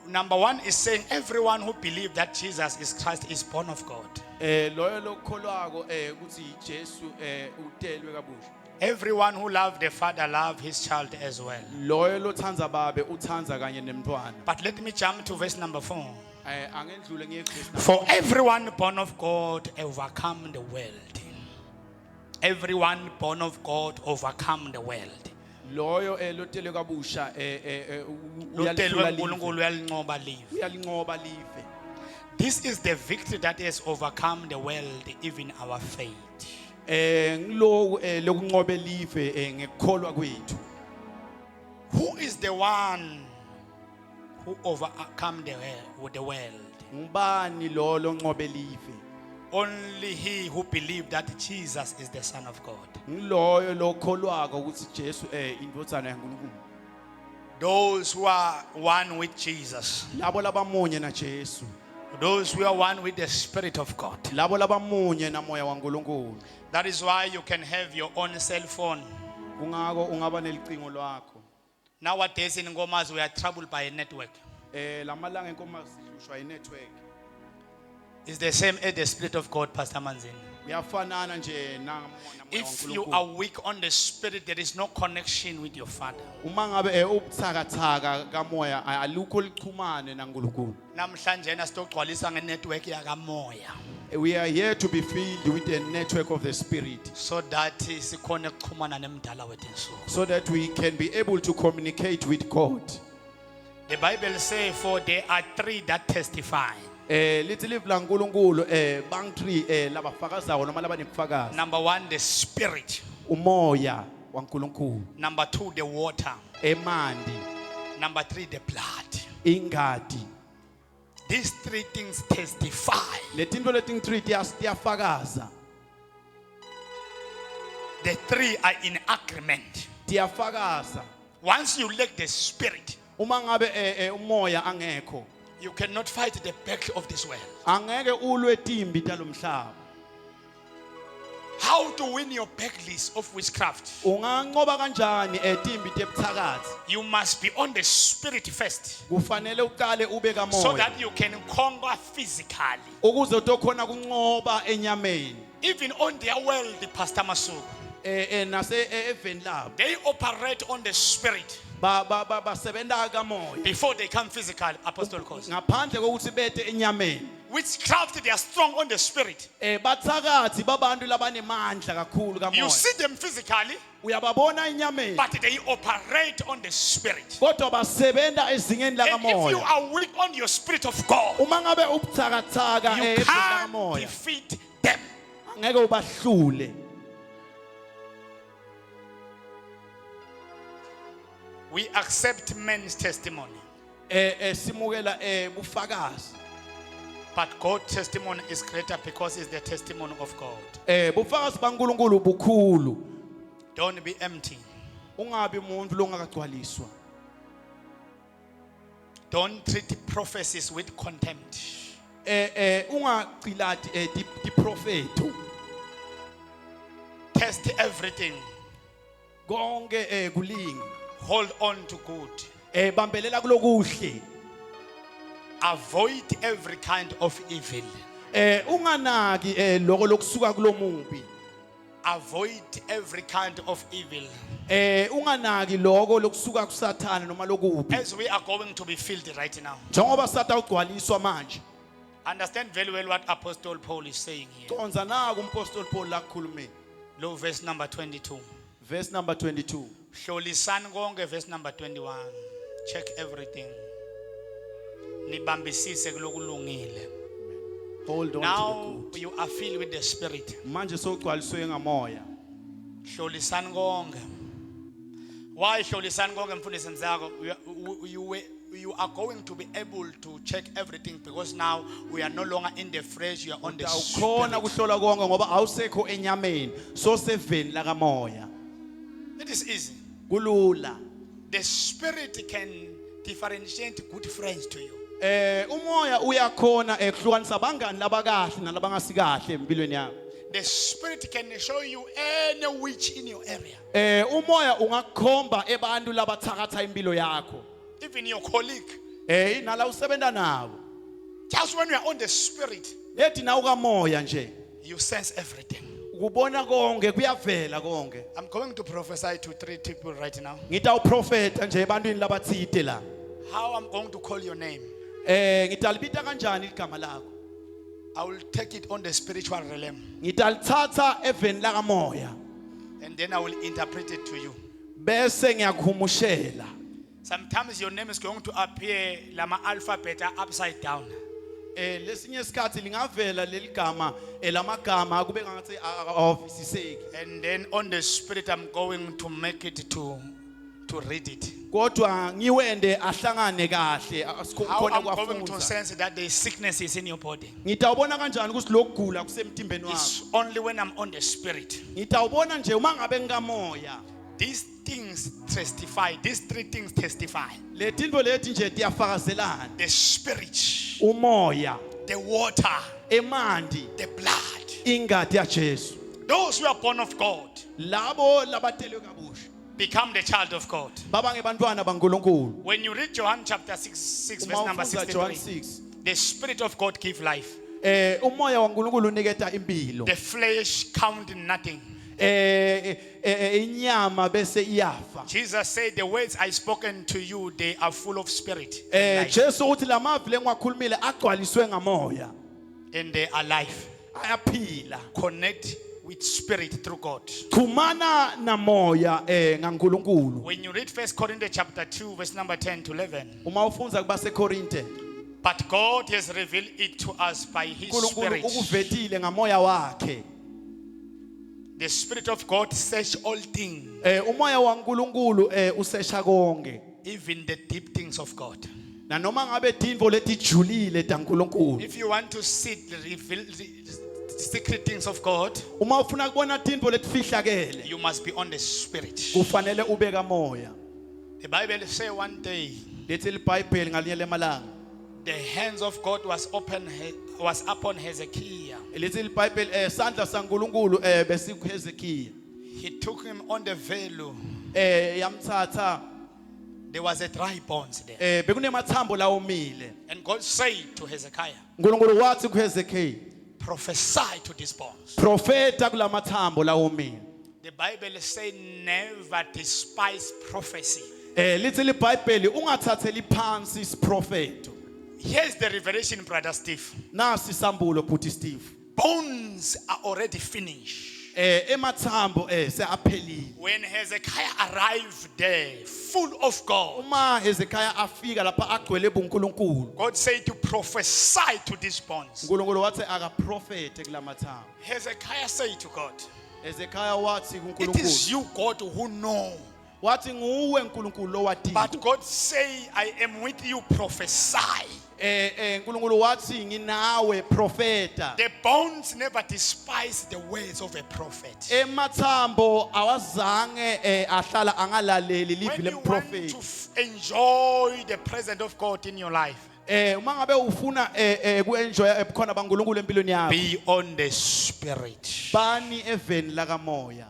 number 1 is saying everyone who believes that Jesus is Christ is born of God. Loyo lokholwako ukuthi Jesu utelwe kabusha. Everyone who loves the Father loves his child as well. Loyo lothanza babe uthanza kanye nemntwana. But let me jump to verse number 4. Angendlule ngiye kuverse For everyone born of God overcome the world. Everyone born of God overcome the world. loyo lotelwe kabusha Lotelwe uNkulunkulu uyalinqoba live. uyalinqoba live. This is the victory that has overcome the world, even our faith. Ngilo lokunqobe live ngekukholwa kwethu. Who is the one who overcome the world? Ngubani lo lonqobe live? Only he who believed that Jesus is the Son of God. Ngiloyo lokholwako ukuthi Jesu indodana yaNkulunkulu. Those who are one with Jesus. Labo labamunye na Jesu. Those who are one with the Spirit of God. Labo labamunye na moya waNkulunkulu. That is why you can have your own cell phone. Kungako ungaba nelicingo lwakho. Nowadays in Ngomas we are troubled by a network. Lamalanga enkomazi sihlushwa inetwork. It's the same as the Spirit of God, Pastor Manzini. Uyafanana nje na moya If you waNkulunkulu. are weak on the Spirit, there is no connection with your Father. Uma ngabe ubuthakathaka kamoya alukho lichumane naNkulunkulu. Namhlanje nasitogcwalisa ngenetwork yakamoya. We are here to be filled with the network of the Spirit So that sikhona ukuxhumana nemdala wethu insuku. so that we can be able to communicate with God. The Bible says, for there are three that testify. Lithi live la nkulunkulu bang 3 labafakazayo noma labanebufakazi. Number 1, the Spirit. Umoya waNkulunkulu, Number 2, the water. emanti, Number 3, the blood. ingadi. These three things testify. Letinto leti 3 tiyafakaza. The three are in agreement. Tiyafakaza. Once you lack the Spirit, Uma ngabe umoya angekho, you cannot fight the battle of this world. angeke ulwe timbi talomhlaba. How to win your battles of witchcraft? Unganqoba kanjani timbi tebuthakathi? You must be on the Spirit first, Kufanele uqale ube so kamoya that you can conquer physically. ukuze utokhona kunqoba enyameni. Even on their world, Pastor Masu, Nase eveni labo they operate on the Spirit basebenza kamoya before they come physical. Apostle calls. ngaphandle kokuthi bethe enyameni. Witchcraft, they are strong on the Spirit. Bathakathi babantu labanemandla kakhulu You kamoya. see them physically, Uyababona enyameni but they operate on the Spirit. kodwa basebenza ezingeni And if you lakamoya. are weak on your Spirit of God, Uma ngabe ubuthakathaka you ezingeni can't lakamoya defeat them. angeke ubahlule. We accept men's testimony, Simukela bufakazi. but God's testimony is greater because it's the testimony of God. Bufakazi baNkulunkulu bukhulu. Don't be empty. Ungabi umuntu longakagcwaliswa. Don't treat prophecies with contempt. Ungacilati diprofeto. Test everything. Konke kulingi. Hold on to good. Bambelela kulokuhle. Avoid every kind of evil. Unganaki lokho lokusuka kulomubi. Avoid every kind of evil. Unganaki lokho lokusuka kuSathane noma lokubi. As we are going to be filled right now. Njengoba satha ugcwaliswa manje. Understand very well what Apostle Paul is saying here. Konza naku uMpostoli Paul la kukhulumeni. Lo verse number 22. Verse number 22. Hlolisani konke verse number 21. check everything. Nibambisise kulokulungile. Hold on to Now the good. you are filled with the Spirit. Manje sogcwaliswe ngamoya. Hlolisani konke. Why hlolisani konke mfundisi mzako? You are going to be able to check everything because now we are no longer in the flesh, you are on the Awukhona Spirit. kuhlola konke ngoba awusekho enyameni. So seveni la kamoya. It is easy. Kulula. The Spirit can differentiate good friends to you. Umoya uyakhona ekuhlukanisa abangani labakahle nalabangasikahle empilweni yakho. The Spirit can show you any witch in your area. Umoya ungakukhomba ebantu labathakatha impilo yakho. Even your colleague. Nala usebenza nabo. Just when you are on the Spirit, Lethi na ukamoya nje. you sense everything. Ukubona konke kuyavela konke. I'm going to prophesy to 3 people right now. Ngita uprofeta nje ebantwini labathide la. How I'm going to call your name. Ngitalibita kanjani igama lakho? I will take it on the spiritual realm. Ngitalithatha eveni la kamoya. And then I will interpret it to you. Bese ngiyakuhumushela. Sometimes your name is going to appear lama alphabet upside down. Lesinye isikhathi lingavela leligama lamagama kube ngathi avisiseki. And then on the spirit I'm going to make it to read it. Kodwa ngiwende ahlangane kahle How khona I'm going to kwafunza. sense that the sickness is in your body. Ngitawubona kanjani ukuthi lokugula kusemtimbeni wakho? It's only when I'm on the spirit. Ngitawubona nje uma ngabe ngikamoya. These things testify. These 3 things testify. Letinto leti nje tiyafakazelana. The spirit, Umoya, the water, emanti, the blood. ingati ya Jesu. Those who are born of God Labo labatelwe kabusha. become the child of God. Baba ngebantwana baNkulunkulu. When you read John chapter 6 verse Uma number ufunda John 63, 6. the spirit of God give life. Umoya waNkulunkulu uniketa impilo. The flesh count nothing. Inyama bese iyafa. Jesus said, the words I spoken to you, they are full of spirit and life, Jesu uthi lamavile engiwakhulumile agcwaliswe ngamoya. and they are life. Ayaphila. Connect with spirit through God. Chumana na moya ngaNkulunkulu. When you read 1 Corinthians chapter 2 verse number 10 to 11, Uma ufunza kubaseKorinte, but God has revealed it to us by his uNkulunkulu spirit. ukuvetile ngamoya wakhe. The spirit of God search all things, Umoya waNkulunkulu usesha konke. even the deep things of God. Na noma ngabe tintfo letijulile taNkulunkulu. If you want to see the secret things of God, Uma ufuna kubona tintfo letifihlakele, you must be on the spirit. kufanele ube kamoya. The Bible say one day Lethi iBhayibheli ngalinye lemalanga. the hands of God was upon Hezekiah. Lethi iBhayibheli sandla saNkulunkulu besikuHezekiya. He took him on the velo. Yamthatha There was a dry bones there. bekunemathambo lawomile. And God said to Hezekiah, uNkulunkulu wathi kuHezekiya, prophesy to these bones. profeta kulamathambo lawomile. The Bible says never despise prophecy. Lithi iBhayibheli ungathatheli phansi isiprofeto. Here's the revelation, Brother Steve. Nasi isambulo bhuti Steve. Bones are already finished. Emathambo seaphelile. When Hezekiah arrived there, full of God, Uma Hezekiah afika lapha agcwele buNkulunkulu. God said to prophesy to these bones. uNkulunkulu wathi akaprofete kulamathambo. Hezekiah said to God, Hezekiah wathi it is kuNkulunkulu, you, God, who know. wathi nguwe uNkulunkulu lowatiko. But God say, I am with you, prophesy. uNkulunkulu wathi nginawe profeta. The bones never despise the words of a prophet. Emathambo awazange ahlala angalaleli livi When you want to lemprofeti. enjoy the presence of God in your life, Uma ngabe ufuna kuenjoy ebukhona baNkulunkulu empilweni yakho, be on the spirit. bani eveni la kamoya.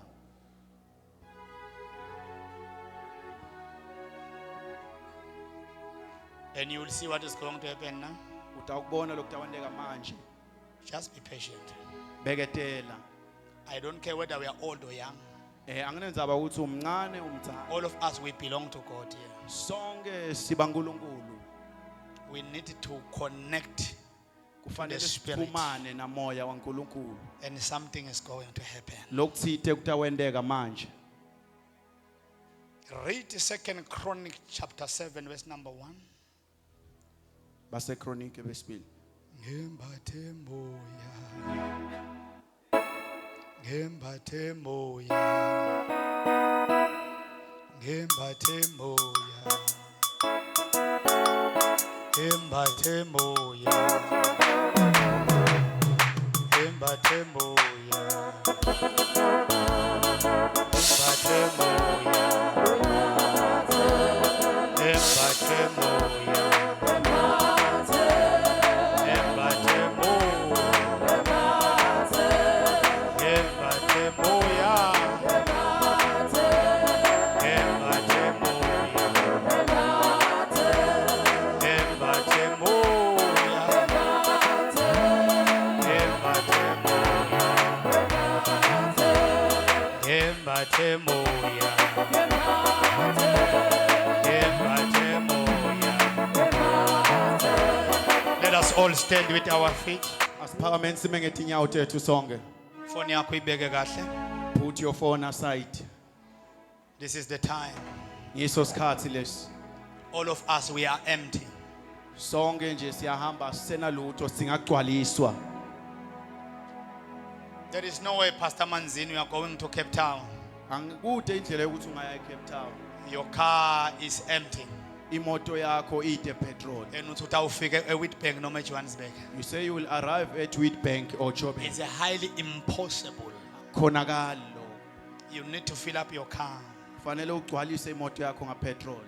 And you will see what is going to happen now. Utawubona lokutawandeka manje. Just be patient. Beketela. I don't care whether we are old or young. Anginenzaba ukuthi umncane umthanda. All of us, we belong to God here. Sonke siba uNkulunkulu. We need to connect, Kufanele The Spirit. siphumane namoya waNkulunkulu. and something is going to happen. Lokuthithe kutawendeka manje. Read 2 Chronic chapter 7 verse number 1. Base Chronique besibili. Ngembathe moya. Ngembathe moya. Ngembathe moya. Ngembathe moya. Ngembathe moya. Ngembathe moya. Ngembathe moya. Let us all stand with our feet. Asiphakameni sime ngetinyawo tethu sonke. Phone yakho ibeke kahle. Put your phone aside. This is the time. Yiso sikhathi lesi. All of us, we are empty. Sonke nje siyahamba senalutho singagcwaliswa. There is no way, Pastor Manzini, you are going to Cape Town. Angikude indlela yokuthi ungaya eCape Town. Your car is empty. Imoto yakho ide petrol. And utawufika eWitbank noma eJohannesburg. You say you will arrive at Wheatbank or Joburg. It's highly impossible. Khonakalo. You need to fill up your car. Fanele ugcwalise imoto yakho ngapetrol.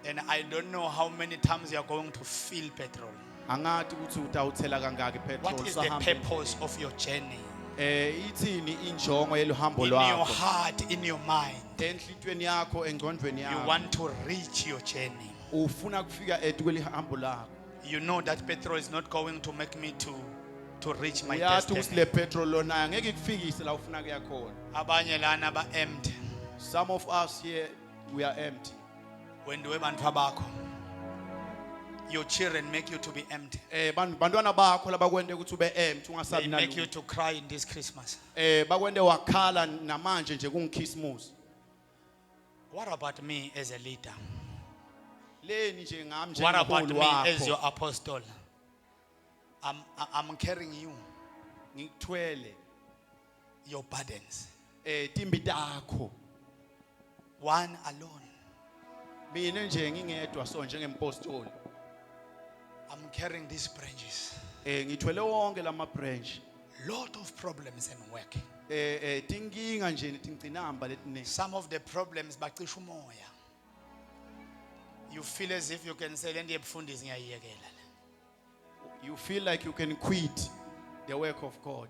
And I don't know how many times you are going to fill petrol. Angathi ukuthi utawuthela kangaki petrol. What is the purpose of your journey? Ithini injongo yeluhambo In your lwakho? heart, in your mind, Enhlitweni yakho, engqondweni you yakho. want to reach your journey. Ufuna kufika kwelihambo lakho. You know that petrol is not going to make me to reach my Uyathi ukuthi destiny. le petrol lona angeke kufikise la ufuna kuya khona. Abanye lana ba empty. Some of us here, we are empty. When do bantwa bakho? Your children make you to be empty. Bantwana bakho labakwende ukuthi ube empty They ungasabi make you nalutho. to cry in this Christmas. Bakwende wakhala namanje nje kungikhismusi. What about me as a leader? Leni nje ngami nje What about ngumholi me as wakho. your apostle? I'm carrying you, Ngikuthwele your burdens. timbi takho. One alone. Mina nje ngingedwa so njengempostoli. I'm carrying these branches. Ngithwele wonke lama branch. Lot of problems and work. Tinkinga nje tingcinamba letiningi. Some of the problems bacisha umoya. You feel as if you can say lendi ebufundisi ngiyayiyekela. You feel like you can quit the work of God.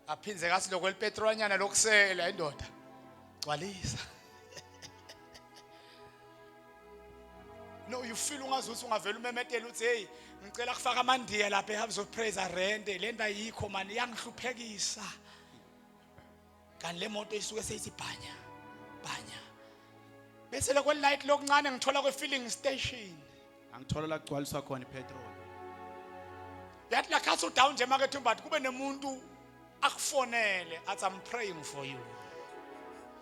Aphinze kasi lokho lipetrolanyana lokusela indoda. Gcwalisa. No, you feel ungazuthi ungavela umemetela uthi hey ngicela kufaka amandiya lapha ehambe praise rent lenda yikho man iyangihluphekisa. Kanti le moto isuke seyisibhanya. Bhanya. Bese lokho light lokuncane ngithola kwe filling station. Angithola la kugcwaliswa khona ipetrol. Yathi la khaso down nje makethu but kube nemuntu akufonele athi I'm praying for you.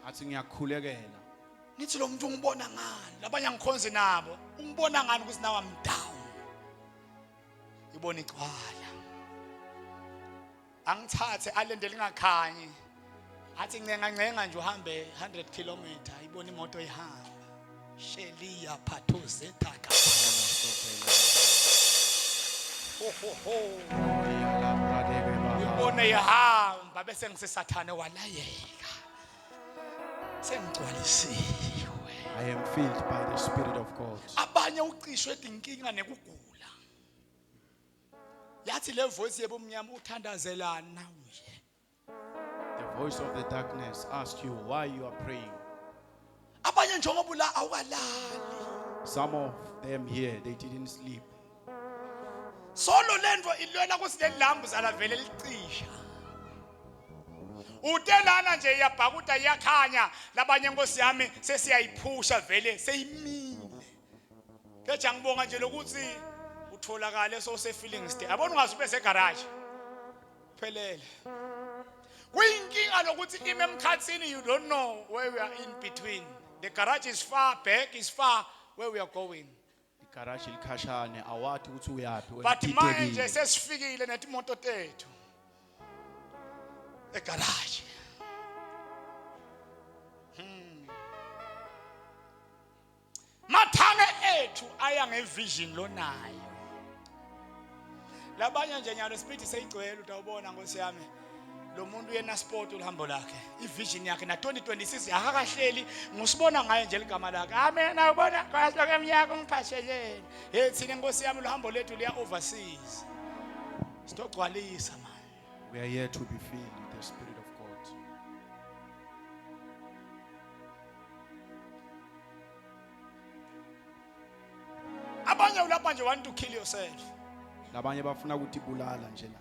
Athi ngiyakhulekela. Nithi lo muntu ungibona ngani? Labanye angikhonzi nabo. Ungibona ngani ukuthi now I'm down? Ibona igcwala. Angithathe alendele ngakhanyi. Athi ncenga nje uhambe 100 km ibona imoto ihamba. Shelia phathuze thaka. Ubone ihamba bese ngisesathane walayeka. Sengigcwalisiwe. I am filled by the Spirit of God. Abanye ucishwe inkinga nekugula. Yathi le voice yebumnyama uthandazelana nawe. The voice of the darkness asked you why you are praying. Abanye njengoba la awukalali. Some of them here, they didn't sleep. Solo lento ilwela kusile lambu zalavele licisha. Utelana nje iyabhakuda iyakhanya labanye Nkosi yami sesiyayiphusha vele seyimile. Keje ngibonga nje lokuthi utholakala so filling state. Abona ungazi ube segarage. Phelele. Kuyinkinga lokuthi ime emkhatsini you don't know where we are in between. The garage is far, back is far where we are going. Igaraji likhashane awathi ukuthi uyaphi But manje udidekile. sesifikile netimoto tethu. Egarage. Mathane ethu aya ngevision lonayo. Labanye nje nyalo speed seyigcwele utawubona Nkosi yami. Lo muntu uyena sport uhambo lakhe. Ivision yakhe na 2026 akakahleli ngusibona ngaye nje ligama lakhe. Amena ubona kwasilo keminyaka ungiphasheleni. Hey thina Nkosi yami lo hambo lethu liya overseas. Sitogcwalisa man. We are here to be filled with the Spirit of God. Abanye ulapha nje want to kill yourself. Labanye bafuna ukuthi bulala nje la.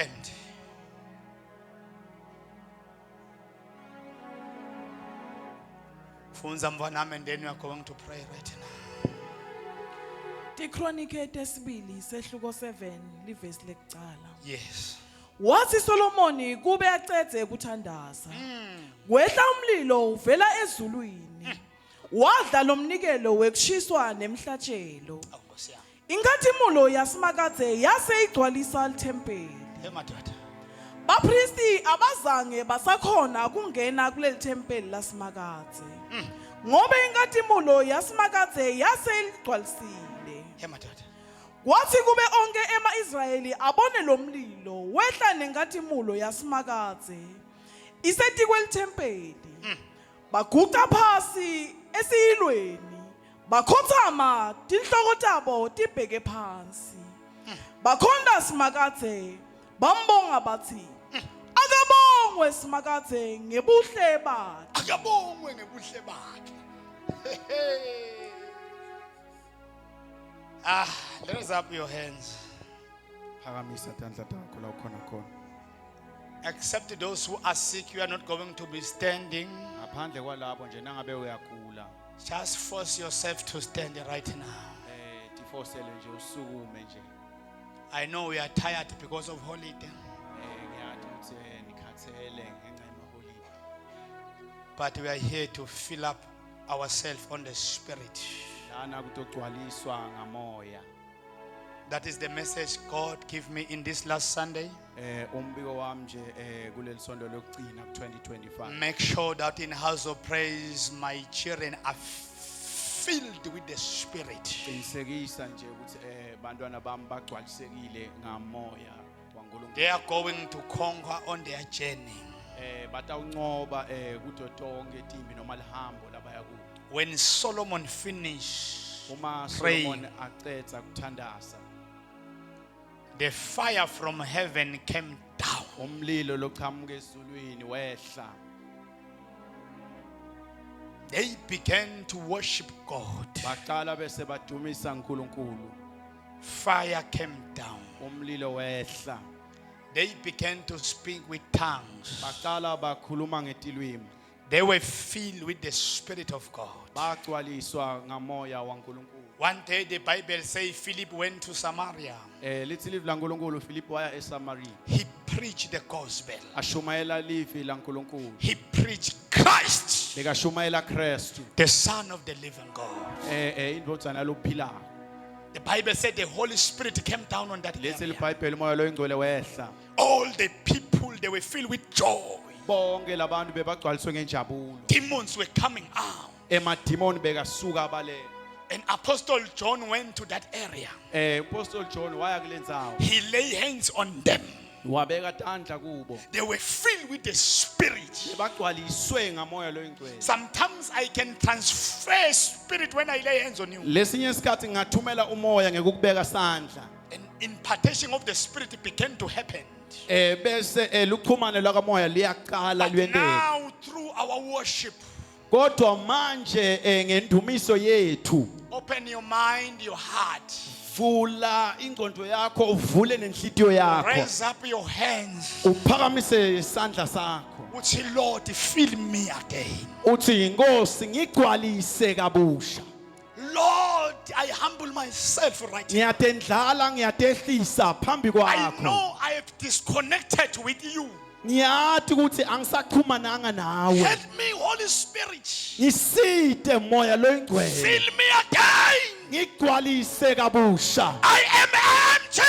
And Funza mvanami, and then we are going to pray right now. Tikronike tesibili sehluko 7 livesi lekucala. Yes. Wathi Solomoni kube yacedze ukuthandaza. Kwehla umlilo uvela ezulwini. Wadla lomnikelo wekushiswa nemhlatshelo. Oh Nkosi yami. Inkazimulo yasimakadze yase igcwalisa lithempeli. Hey madoda. Bapristi abazange basakhona kungena kuleli thempeli lasimakadze. Ngobe inkazimulo yasimakadze yase igcwalisile. Hey madoda. Kwathi kube onke ema-Israyeli abone lo mlilo wehla nenkazimulo yasimakadze isetikwe lithempeli. Baguqa phasi esiyilweni bakhothama tinhloko tabo tibheke phansi. Bakhonda simakadze bambonga bathi akabongwe simakadze ngebuhle bakhe. Akabongwe ngebuhle bakhe. Raise up your hands. Phakamisa tandla takho la ukhona khona. Except those who are sick, you are not going to be standing. Ngaphandle kwalabo nje nangabe uyagula. Just force yourself to stand right now. Tifosele nje usukume nje. I know we are tired because of holiday. Ngiyathi ukuthi nikhathele ngenxa yemaholiday. But we are here to fill up ourselves on the Spirit. Lana kutogcwaliswa ngamoya. That is the message God gave me in this last Sunday. Umbiko wami nje kuleli sonto lokugcina ku-2025. Make sure that in house of praise my children are filled with the Spirit. Qinisekisa nje ukuthi bantwana bami bagcwalisekile ngamoya waNkulunkulu. They are going to conquer on their journey. Batawuncoba kuto tonke timbi noma lihambo labaya kulo. When Solomon finished Uma praying, Solomon aqedza kuthandaza, the fire from heaven came down. umlilo loqhamuka ezulwini wehla. They began to worship God. Baqala bese badumisa uNkulunkulu. Fire came down. Umlilo wehla. They began to speak with tongues. Baqala bakhuluma ngetilwimi. They were filled with the Spirit of God. Bagcwaliswa ngamoya waNkulunkulu. One day the Bible says Philip went to Samaria. Lithi livi laNkulunkulu Philip waya eSamaria. He preached the gospel. Ashumayela livi laNkulunkulu. He preached Christ, Bekashumayela Kristu. the Son of the living God. Indvodzana lophilayo. The Bible said the Holy Spirit came down on that Lithi area. liBhayibheli umoya loyingcwele wehla. All the people, they were filled with joy. Bonke labantu bebagcwaliswe ngenjabulo. Demons were coming out. Emadimoni bekasuka abalele. And Apostle John went to that area. Apostle John waya kule ndzawo. He lay hands on them. Wabeka tandla kubo. They were filled with the Spirit. Bagcwaliswe ngamoya loyingcwele. Sometimes I can transfer spirit when I lay hands on you. Lesinye isikhathi ngathumela umoya ngekukubeka sandla. An impartation of the Spirit began to happen. Bese luchumane lakamoya liyaqala But lwendeka. now through our worship, Kodwa manje ngendumiso yethu open your mind, your heart. vula ingqondo yakho uvule nenhlitiyo yakho. Raise up your hands. Uphakamise isandla sakho. Uthi Lord, fill me again. Uthi Nkosi ngigcwalise kabusha. Lord, I humble myself right now. Ngiyatendlala ngiyatehlisa phambi I kwakho. know I have disconnected with you. Ngiyathi ukuthi angisaxhumananga nawe. Help me, Holy Spirit. Ngisite moya loyingcwele. Fill me again. Ngigcwalise kabusha. I am empty.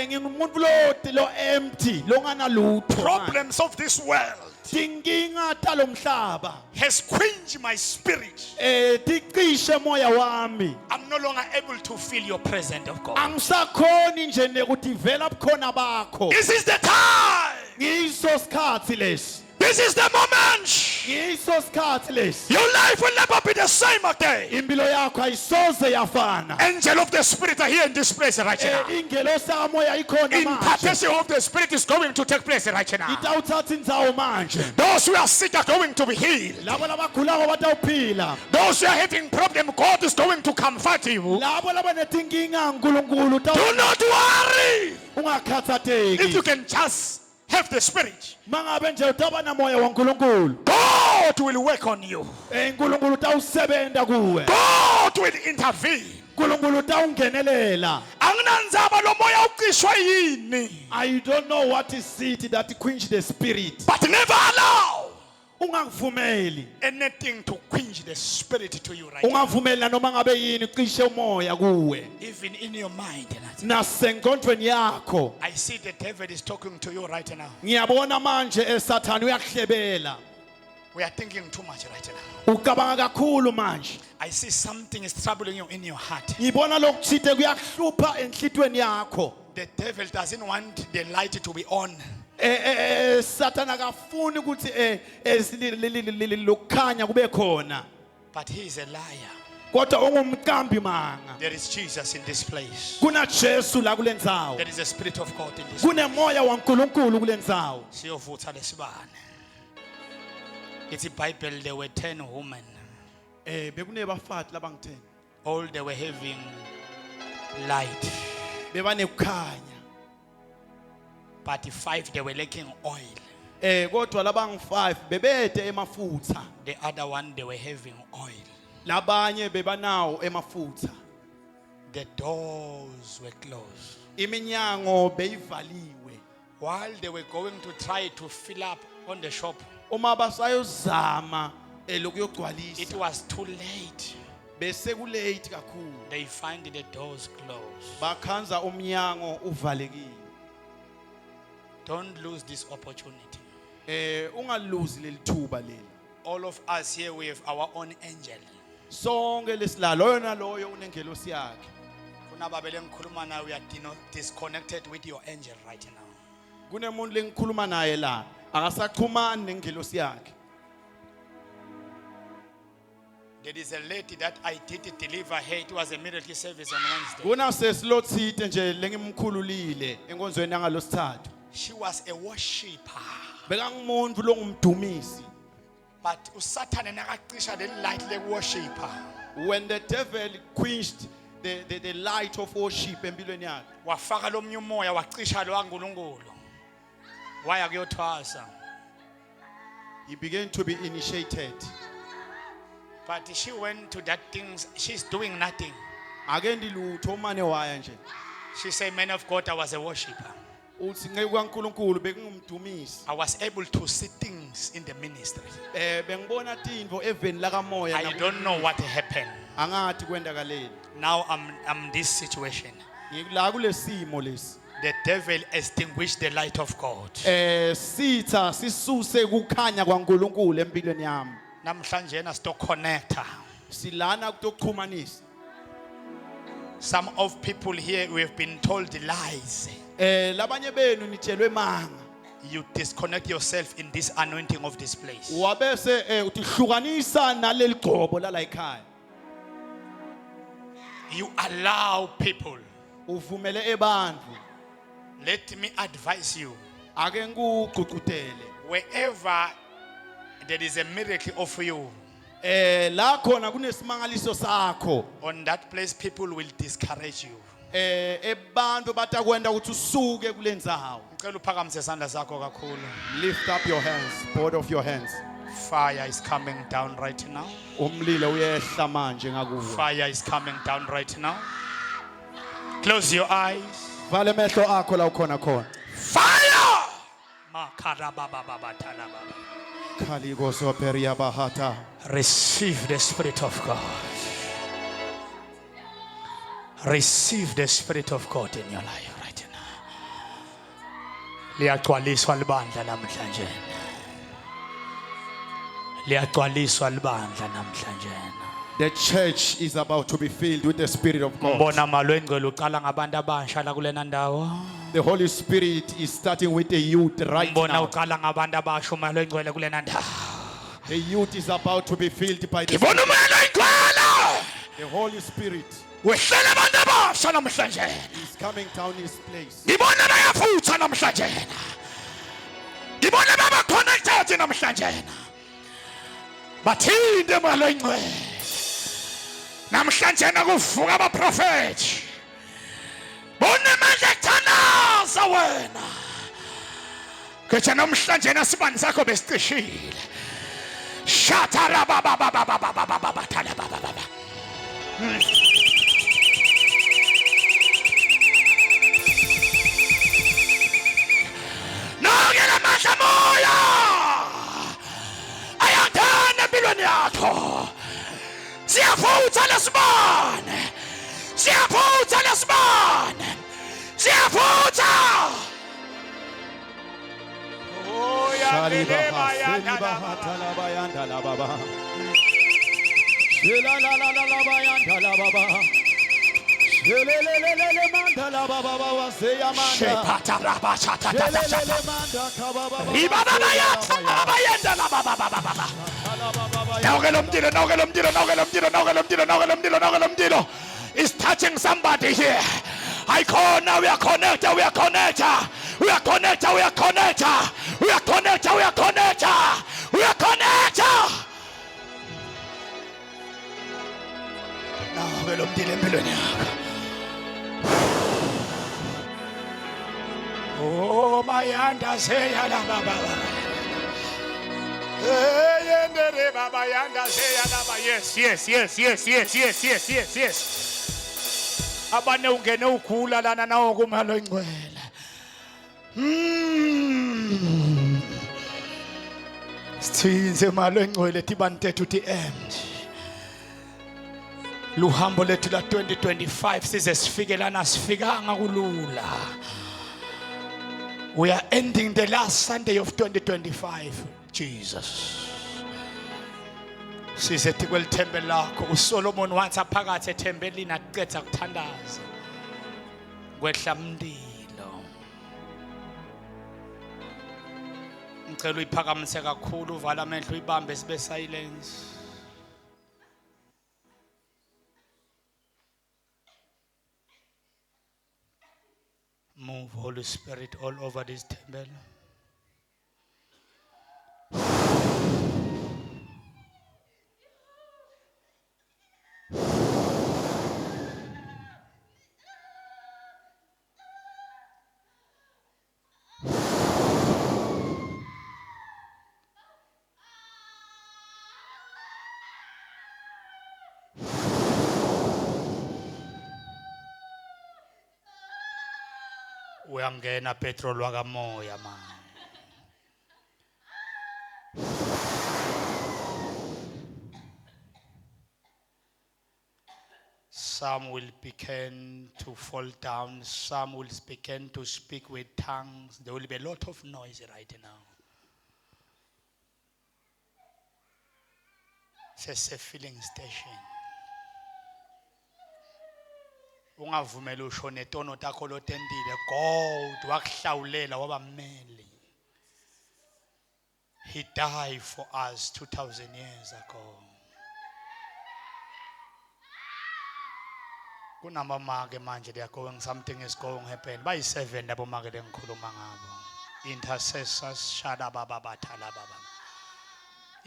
Ngingumuntu lo empty, longanalutho. Problems of this world Tinkinga talomhlaba. has quenched my spirit. Ticishe moya wami. I'm no longer able to feel your presence of God. Angisakhoni nje nekudevelop khona bakho. This is the time. Ngiso skhathi lesi. This is the moment. Ngiso skhathi lesi. Your life will never be the same again. Impilo yakho ayisoze yafana. Angel of the Spirit are here in this place right now. Ingelosi kamoya ikhona manje. Impartation of the Spirit is going to take place right now. Itawuthatha indzawo manje. Those who are sick are going to be healed. Labo labagulako batawuphila. Those who are having problem, God is going to comfort you. Labo labanetinkinga uNkulunkulu Do not worry. ungakhathateki. If you can just have the Spirit, Mangabe nje utaba na moya waNkulunkulu. God will work on you. uNkulunkulu utawusebenta kuwe. God will intervene. uNkulunkulu utawungenelela. Anginandzaba lo moya ucishwa yini. I don't know what is it that quench the spirit. But never allow Ungavumeli. anything to quench the Spirit to you right now. Ungavumeli noma ngabe yini cishe umoya kuwe. Even in your mind. Nasengqondweni yakho. I see the devil is talking to you right now. Ngiyabona manje eSathane uyakuhlebela. We are thinking too much right now. Ucabanga kakhulu manje. I see something is troubling you in your heart. Ngibona lokuthite kuyakuhlupha enhlitweni yakho. The devil doesn't want the light to be on. Sathane akafuni ukuthi lokukhanya kube khona. But he is a liar. Kodwa ungumqambi manga. There is Jesus in this place. Kuna Jesu la kule ndzawo. There is a Spirit of God in this place. Kunemoya waNkulunkulu kule ndzawo. Siyovutha lesibane. It's a Bible, there were 10 women. Bekune bafati labang10. All they were having light. Bebane kukhanya. But 5 they were lacking oil. Kodwa labang5 bebede emafutha. The other one they were having oil. Labanye bebanawo emafutha. The doors were closed. Iminyango beyivaliwe. While they were going to try to fill up on the shop, Uma basayozama it lokuyogcwalisa. was too late. Bese ku late kakhulu. They find the doors closed. Bakhanza umnyango uvalekile. Don't lose this opportunity. Ungaluzi lelithuba leli. All of us here, we have our own angel. Sonke lesilalo loyo naloyo unengelosi yakhe. Kunababele ngikhuluma nawe, we are disconnected with your angel right now. Kunemuntu lengikhuluma naye la, akasaxhumani nengelosi yakhe. There is a lady that I did deliver her. It was a miracle service on Wednesday. Kuna sesilothite nje lengimkhululile enkonzweni yangalosithathu. She was a worshipper. Bekangumuntu longumdumisi. But uSathane nakacisha le light le worshipper. When the devil quenched the light of worship empilweni yakhe, Wafaka lo mnye umoya wacisha lo kaNkulunkulu. Waya kuyothwasa. he began to be initiated. But she went to that things. She's doing nothing. Akendi lutho umane waya nje. She said, "Man of God, I was a worshipper. Uthi ngeke kwaNkulunkulu bekungumdumisi. I was able to see things in the ministry. Bengibona tintfo eveni lakamoya I don't know what happened. angathi kwendakaleni. Now I'm in this situation. Ngikula kulesimo lesi. The devil extinguished the light of God. Sitha sisuse kukhanya kwaNkulunkulu empilweni yami. Namhlanje na sto connector. Silana kutokuxhumanisa. Some of people here we have been told lies. Labanye benu nitshelwe manga. You disconnect yourself in this anointing of this place. Wabese utihlukanisa naleli gcobo lala ekhaya. You allow people. Uvumele ebandlu. Let me advise you. Ake ngikuqhuqhudele. Wherever there is a miracle of you, La khona kunesimangaliso sakho. on that place people will discourage you. Ebantu batakwenda ukuthi usuke kule ndzawo. Ngicela uphakamise isandla sakho kakhulu. Lift up your hands, both of your hands. Fire is coming down right now. Umlilo uyehla manje ngakuwe. Fire is coming down right now. Close your eyes. Vale mehlo akho la ukhona khona. Fire! Makarababababababa. Kaligoso peria bahata. Receive the Spirit of God. Receive the Spirit of God in your life right now. Liyagcwaliswa libandla namhlanje. Liyagcwaliswa libandla namhlanje. The church is about to be filled with the Spirit of God. Mbona malo engcwele uqala ngabantu abasha la kulena ndawo. The Holy Spirit is starting with the youth right Mbona now. uqala ngabantu abasha malo engcwele kulena ndawo. The youth is about to be filled by the Ngibona Spirit. umelo engcwele. The Holy Spirit Wehlele abantu abasha namhlanje. is coming down his place. Ngibona bayafutha namhlanje. Ngibona baba connected namhlanje. Bathinde malo engcwele. Namhlanje nakuvuka abaprofeti. Bona manje kuthanaza wena. Kethe namhlanje nasibani sakho besicishile. Shatara baba baba baba baba baba thala baba baba. Nongela masha moya. Ayathanda empilweni yakho. Siyafutha lesibane. Siyafutha lesibane. Siyafutha. Oh ya Shalibaha, ya Selibaha, Talabayanda, Lababa. Shelalalalabayanda, Lababa. Shelelelelele, Manda, Lababa, Waseyamanda. Shepata raba chata tata Shelelele, chata. Manda, Kababa, Ibaba ya baba yenda la baba baba baba. No. It's touching somebody here. I call now. We are connected. We are connected. We are connected. We are connected. We are connected. We are connected. We are connected. Now we are connected. Oh my yanda say yada baba. Yes. Abane ungene ukhula lana nawo kumalo ingcwele. Sithinze malo ingcwele tibantethu ti end. Luhambo lethu la 2025 size sifike lana sifikanga kulula. We are ending the last Sunday of 2025. Jesus. Sisethi kwelithembe lakho uSolomon wathi aphakathi ethembelini aqedza kuthandaza. Kwehla umlilo. Ngicela uyiphakamise kakhulu uvala amehlo uyibambe sibe silence. Move Holy Spirit all over this temple. Uyangena petrol wakamoya man. Some will begin to fall down. Some will begin to speak with tongues. There will be a lot of noise right now. It's a filling station. Ungavumela ushone tono takho lotendile. God wakuhlawulela waba mmeli. He died for us 2,000 years ago. Kunamamake manje they are going, something is going to happen. By 7 labo make lengikhuluma ngabo. Intercessors shada baba bathala baba.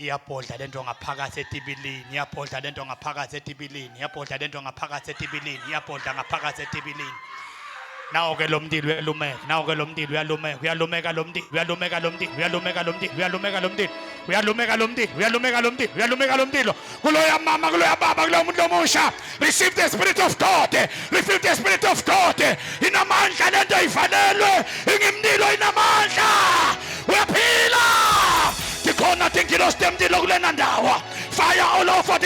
Iyabhodla lento ngaphakathi etibilini, iyabhodla lento ngaphakathi etibilini, iyabhodla lento ngaphakathi etibilini, iyabhodla ngaphakathi etibilini. Nawo ke lo mdili uyalumeka, nawo ke lo mdili uyalumeka, uyalumeka lo mdili, uyalumeka lo mdili, uyalumeka lo mdili, uyalumeka lo mdili, uyalumeka lo mdili, uyalumeka lo mdili, uyalumeka lo mdili. Kuloya mama, kuloya baba, kuloya umuntu omusha. Receive the Spirit of God. Receive the Spirit of God. Inamandla lento ifanelwe, ingimdilo inamandla.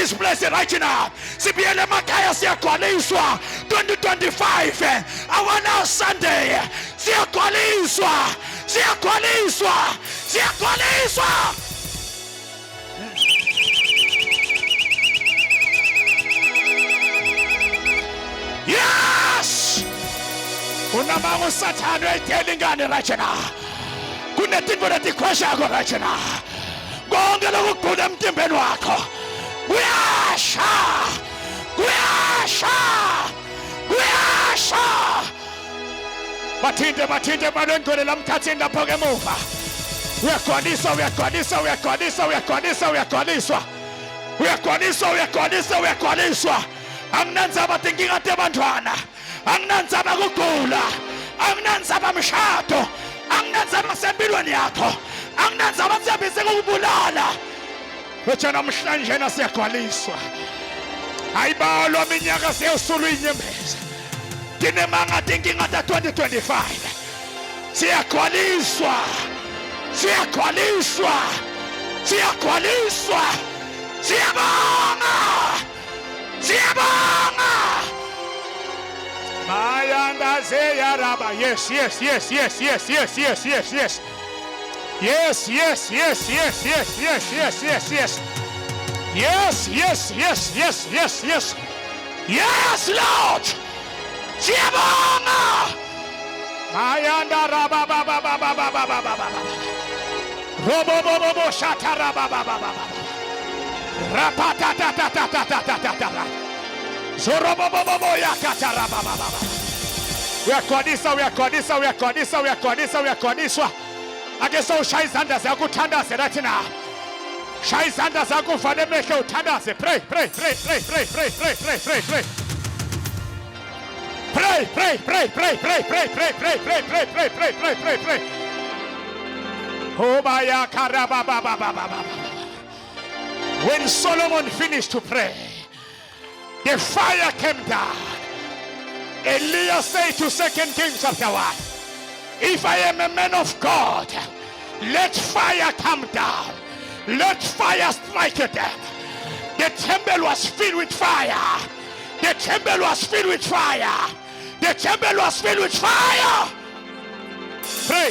this place right now. Sibiyele emakhaya siyagcwaliswa 2025 our now Sunday siyagcwaliswa siyagcwaliswa siyagcwaliswa. Yes! Unamango Satan ayitheli ngane right now. Kunetinto letikhweshako right now. Konke lokugula emtimbeni wakho kuyasha kuyasha kuyasha. Bathinte balengcwele lamthathini lapho kemuva. Uyagcwaliswa uyagcwaliswa uyagcwaliswa uyagcwaliswa uyagcwaliswa uyagcwaliswa uyagcwaliswa uyagcwaliswa. Anginanzaba inkinga tebantwana, anginanzaba ukugula, anginanzaba mshado, anginanzaba sempilweni yakho, anginanzaba siyabise ukubulala. Wethu namhlanje nasiyagcwaliswa. Ayibalwa iminyaka siyosula inyembezi. Tinemanga inkinga ta 2025. Siyagcwaliswa. Siyagcwaliswa. Siyagcwaliswa. Siyabonga. Siyabonga. Mayanda zeyaraba. Yes, yes, yes, yes, yes, yes, yes, yes, yes. Yes, yes, yes, yes, yes, yes, yes, yes, yes. Yes, yes, yes, yes, yes, yes. Yes, Lord. Siyabonga. Mayanda raba ba ba ba ba ba ba ba ba ba. Robo bo bo bo shatara ba ba ba ba ba. Rapata ta ta ta ta ta ta ta ta. Zorobo bo bo bo yakatara ba ba ba ba. Uyagcwaliswa. Ake sowushaya izandla zakho uthandaze lathi na. Shaya izandla zakho uvale amehlo uthandaze. Pray. Pray. Oh my God. When Solomon finished to pray, the fire came down. Elijah said to 2 Kings chapter 1, if I am a man of God, let fire come down. Let fire strike them. The temple was filled with fire. The temple was filled with fire. The temple was filled with fire. Pray.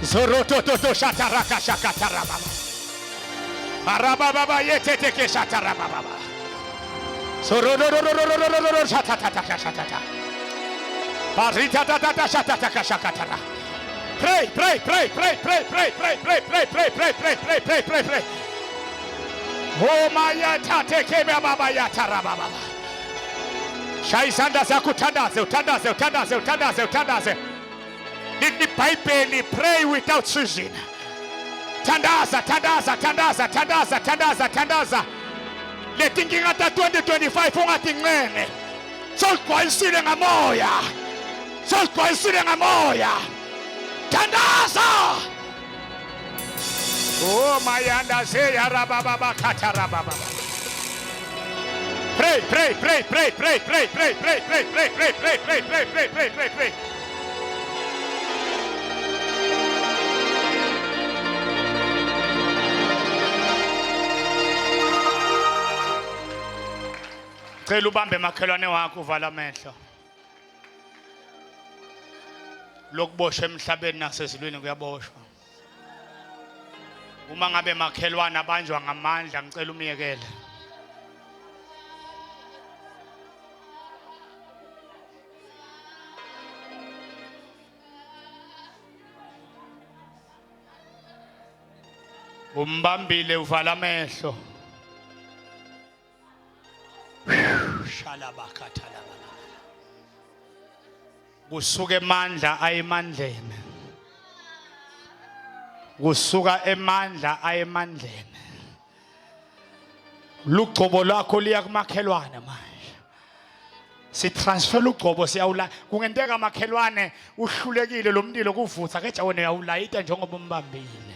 Zorototo shataraka shakatarababa. Arababa yeteteke shatarababa. Sorororororororororor shatatata shatata. Paritata shatataka shakatara. Pray. Oh my yatateke baba yatarababa. Shaisanda utandaze. Nini Bible pray without ceasing. Tandaza. Letinkinga ta 2025 ungatingene. Sokwaisile ngamoya. Tandaza. Oh mayanda se yarababa katarababa. Pray. Cela ubambe makhelwane wakho uvala amehlo. Lokuboshwa emhlabeni nasezulwini kuyaboshwa. Uma ngabe makhelwane abanjwa ngamandla ngicela umyekele. Umbambile uvala amehlo. Kusuka emandla ayemandleni. Kusuka emandla ayemandleni. Lugcobo lwakho liya kumakhelwane manje. Si transfer lugcobo siyawula. Kungenteka makhelwane uhlulekile lo mlilo kuvutha keja wena uyawulayita njengoba umbambile.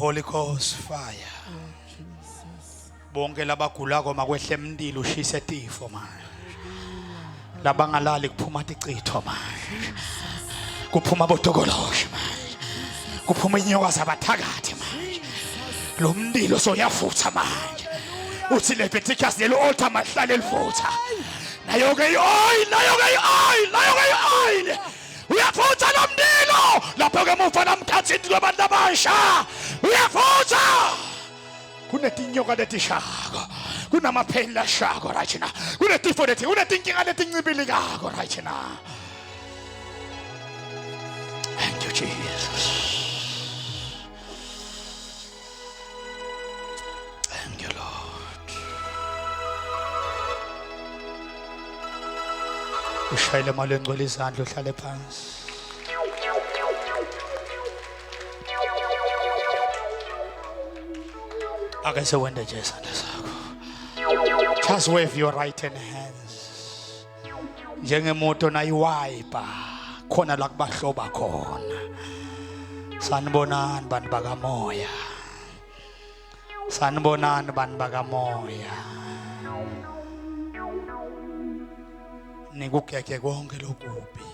Holy Ghost fire. Bonke labagulako makwehle emndilo ushise tifo manje. Labangalali kuphuma ticitho manje. Kuphuma bodokolosho manje. Kuphuma inyoka zabathakathi manje. Lo mndilo soyavutha manje. Uthi Leviticus lelo altar mahlale livutha. Nayo ke oil. Uyavutha lo mndilo. Lapho ke muva namkhathini kwabantu abasha. Uyavutha. Kunetinyoka letishaka. Kunamapheli lashaka right now. Kunetifo lethi, kunetinkinga letincibilikako right now. Thank you, Jesus. Thank you, Lord. Ushayile mali engcwele izandla uhlale phansi. Ake sewende nje isandla sakho. Just wave your right hand hands. Njengemoto nayiwipa khona la kubahloba khona. Sanibonani bantu bakamoya. Sanibonani bantu bakamoya. Nikugeke konke lokubi.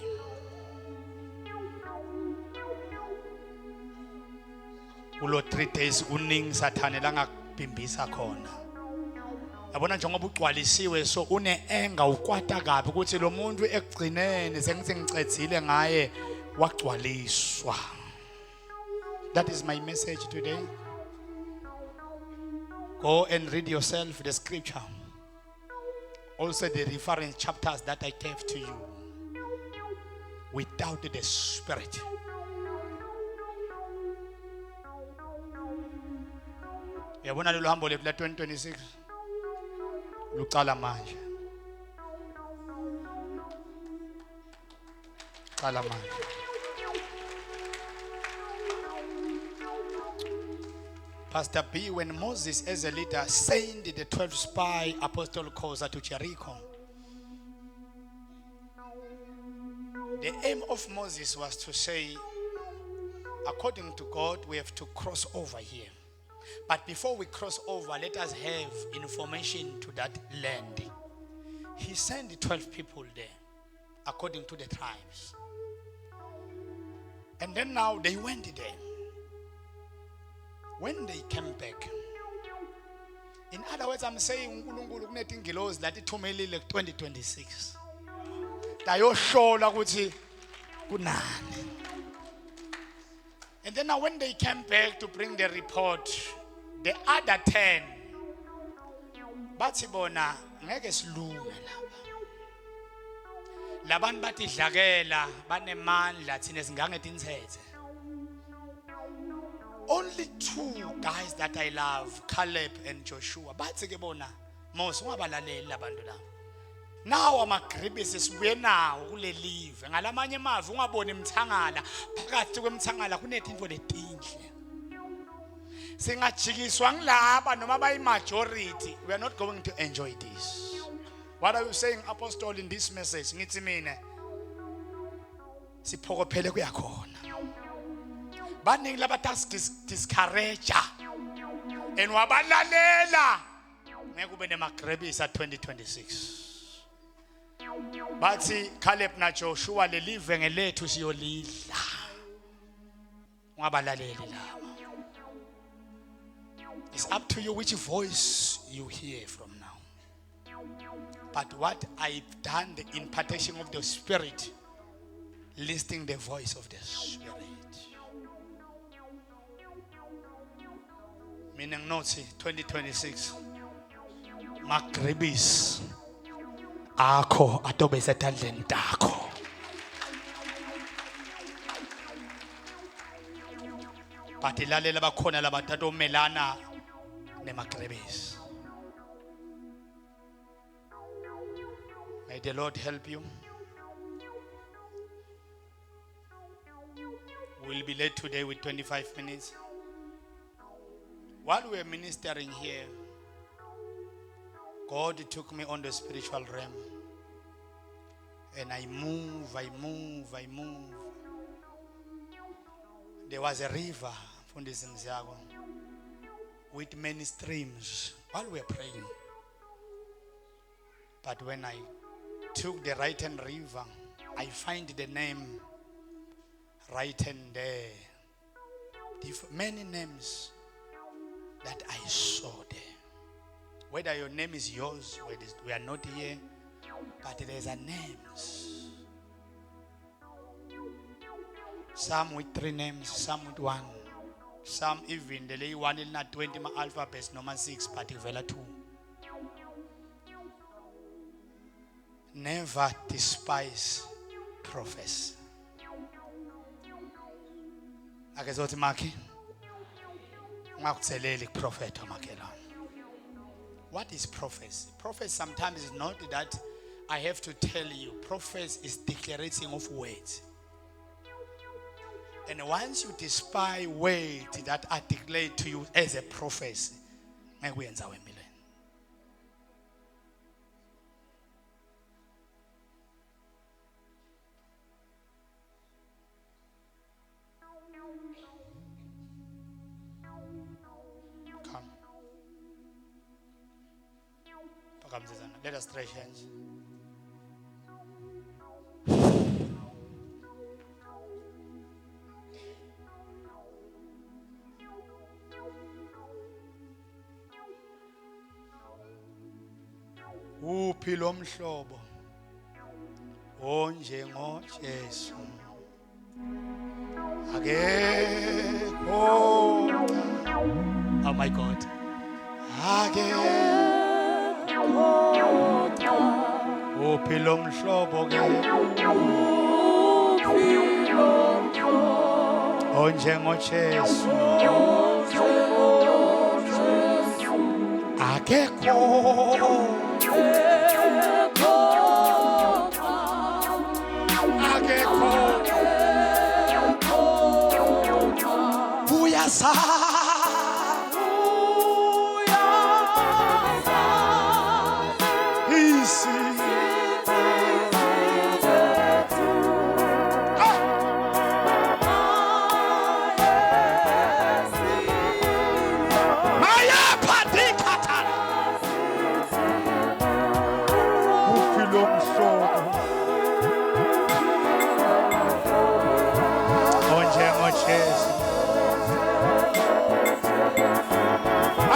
Ulo 3 days uning sathane la ngakubhimbisa khona. Yabona njengoba ugcwalisiwe so une enga ukwata kabi ukuthi lo muntu ekugcineni sengithi ngicedzile ngaye wagcwaliswa. That is my message today. Go and read yourself the scripture. Also the reference chapters that I gave to you. Without the Spirit. Yabona lelo hambo le 2026 lucala manje. Cala manje. Pastor B, when Moses as a leader sent the 12 spy apostle Kosa to Jericho, the aim of Moses was to say, according to God, we have to cross over here. But before we cross over, let us have information to that land. He sent 12 people there, according to the tribes. And then now they went there. When they came back, in other words, I'm saying, uNkulunkulu kunetingilozi lati thumelile 2026. Tayoshola ukuthi kunani. And then now when they came back to bring the report, the other 10, bathi bona ngeke silunge laba. Labantu bathi dlakela banemandla thina singange tinsethe. Only 2 guys that I love, Caleb and Joshua. Bathi ke bona Mose ungabalaleli labantu laba. Now amagribisi sibuye nawo kule live. Ngalamanye amavu ungaboni imthangala, phakathi kwemthangala kunetinto letinhle. Singajikiswa ngilaba noma bayi majority, we are not going to enjoy this. What are you saying, Apostle, in this message? Ngithi mina siphokophele kuyakhona. Baningi labatas discourage and wabalalela ngeke ube nemagrebisa 2026. Bathi Caleb na Joshua le live ngelethu siyolidla. Ungabalaleli laba. It's up to you which voice you hear from now. But what I've done, the impartation of the Spirit, listening the voice of the Spirit. Meaning notes 2026. Magrebis. Akho atobe setandleni takho. But ilalela bakhona labathatha umelana nemagrebis. May the Lord help you. We'll be late today with 25 minutes. While we were ministering here, God took me on the spiritual realm. And I move. There was a river, Fundisi Mziago. with many streams while we were praying. But when I took the right hand river, I find the name right hand there. Many names that I saw there. Whether your name is yours, whether we are not here, but there's a names. Some with 3 names, some with 1. Some even the lay 1 in not 20 alphabets, no 6, but even 2. Never despise prophecy. Akezothi Maki, ngakutheleli prophet omakhelwane. What is prophecy? Prophecy sometimes is not that I have to tell you. Prophecy is declaring of words. And once you despise words that are declared to you as a prophecy, ngekuyenza wemileni. Come. Let us stretch hands. Uphi lo mhlobo onjengo Jesu akekho. Oh my God. Uphi lo mhlobo ke onjengo Jesu akekho. Buyasa isi Maya patikata upilom shogo onje moches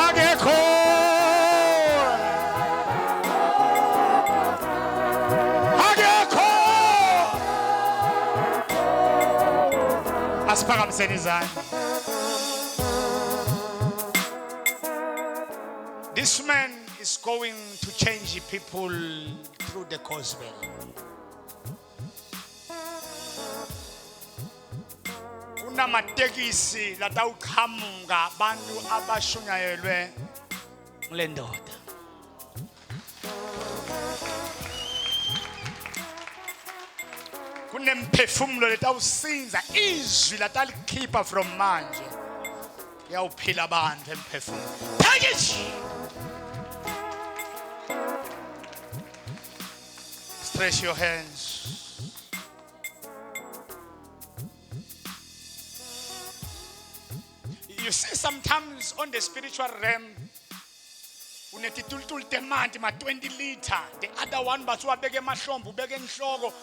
Ageko asiphakamiseni izandla. This man is going to change people through the gospel. Unamatekisi latawuqhamuka abantu abashunyayelwe ngule ndoda. Kunemphefumulo letawusinza izwi latalikhipha from manje. Yawuphila abantu emphefumulo. Take it. Stretch your hands. You see, sometimes on the spiritual realm, unetitultul temanti ma 20 liter. The other one but wabeke mahlombe ubeke enhloko.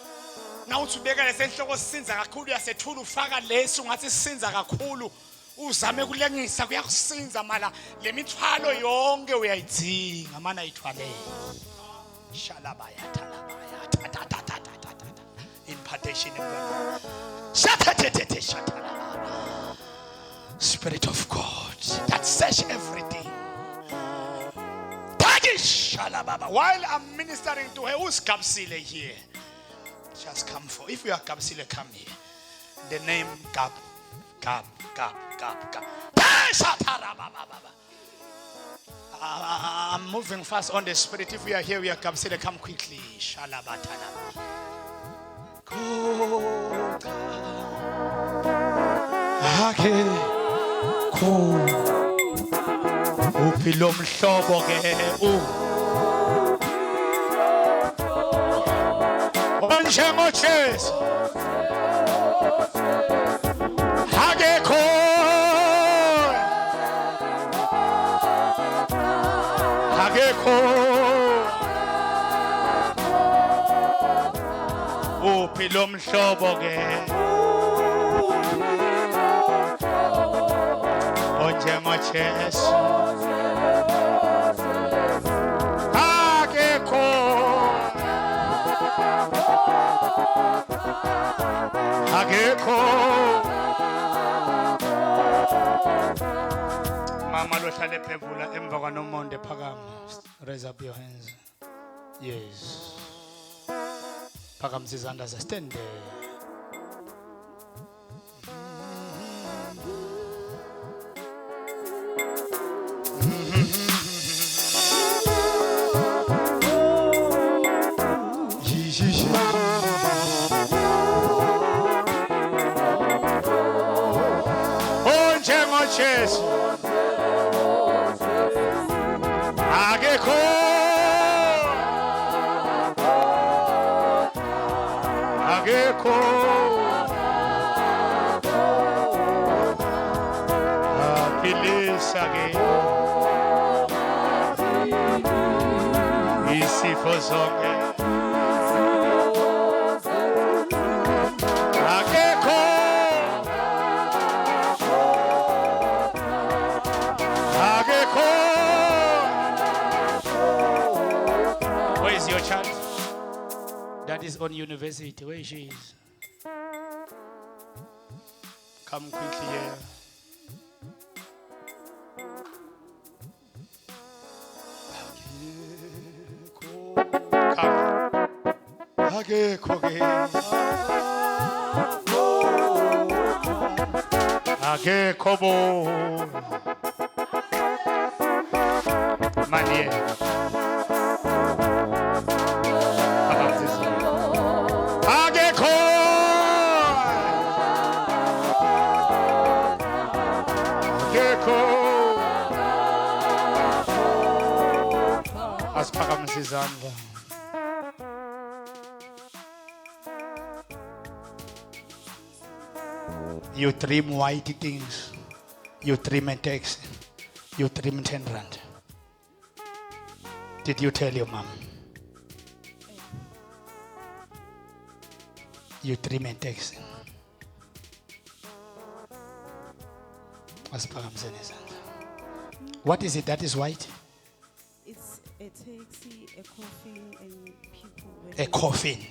Now ubeka lesenhloko sisinza kakhulu yasethula ufaka leso ngathi sisinza kakhulu. Uzame kulengisa kuyakusinza mala lemithwalo yonke uyayidzinga mana ayithwale. Shalabaya talabaya ta. Impartation of Spirit of God that search everything. While I'm ministering to her, who's Kapsile here? Just come for. If you are Kapsile, come here. The name Kap. I'm moving fast on the spirit. If we are here, we are Kapsile, come quickly. Upilo mhlobo ke onjengo Jesu akekho Akekho. Uphi lo mhlobo ke onjengoJesu. Akekho. Akekho. Mama lo hlale phevula emva kwanomonde phakama. Raise up your hands. Yes. Phakamisa izandla zakho. Stand there. OnjengoJesu. Akekho. Akekho. Aphilisa ke isifo sonke. Akekho. Akekho. Where is your child? That is on university. Where she is? Come quickly here. Come. Akekho ke. Akekho bo. Manie. Akekho. Akekho. Asiphakamisa izandla. You dream white things. You dream a taxi. You dream 10 rand. Did you tell your mom? You dream a taxi. What is it that is white? It's a taxi, a coffin, and people. A coffin.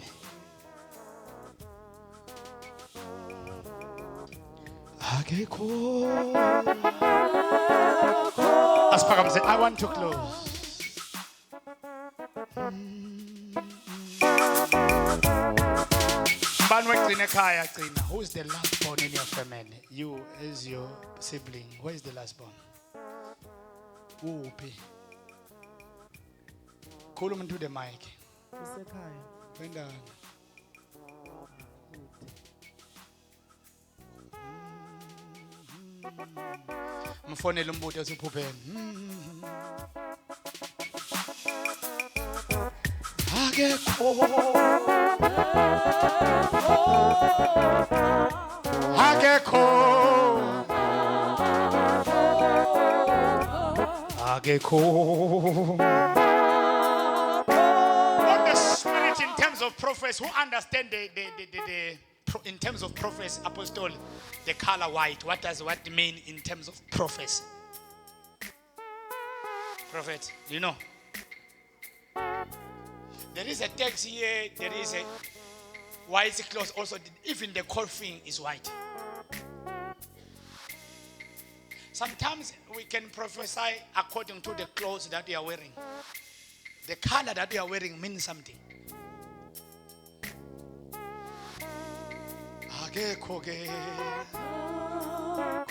I want to close. Who's the last born in your family? You as your sibling. Where is the last born? Uphi. Khuluma into the mic. Usekhaya. Wendani? Mfonele umbuto esiphupheni. Akekho. Akekho. Akekho. On the spirit in terms of prophets, who understand in terms of prophecy, apostle, the color white, what does what mean in terms of prophecy? Prophet, you know? There is a text here, there is a white cloth also, even the coffin is white. Sometimes we can prophesy according to the clothes that we are wearing. The color that we are wearing means something.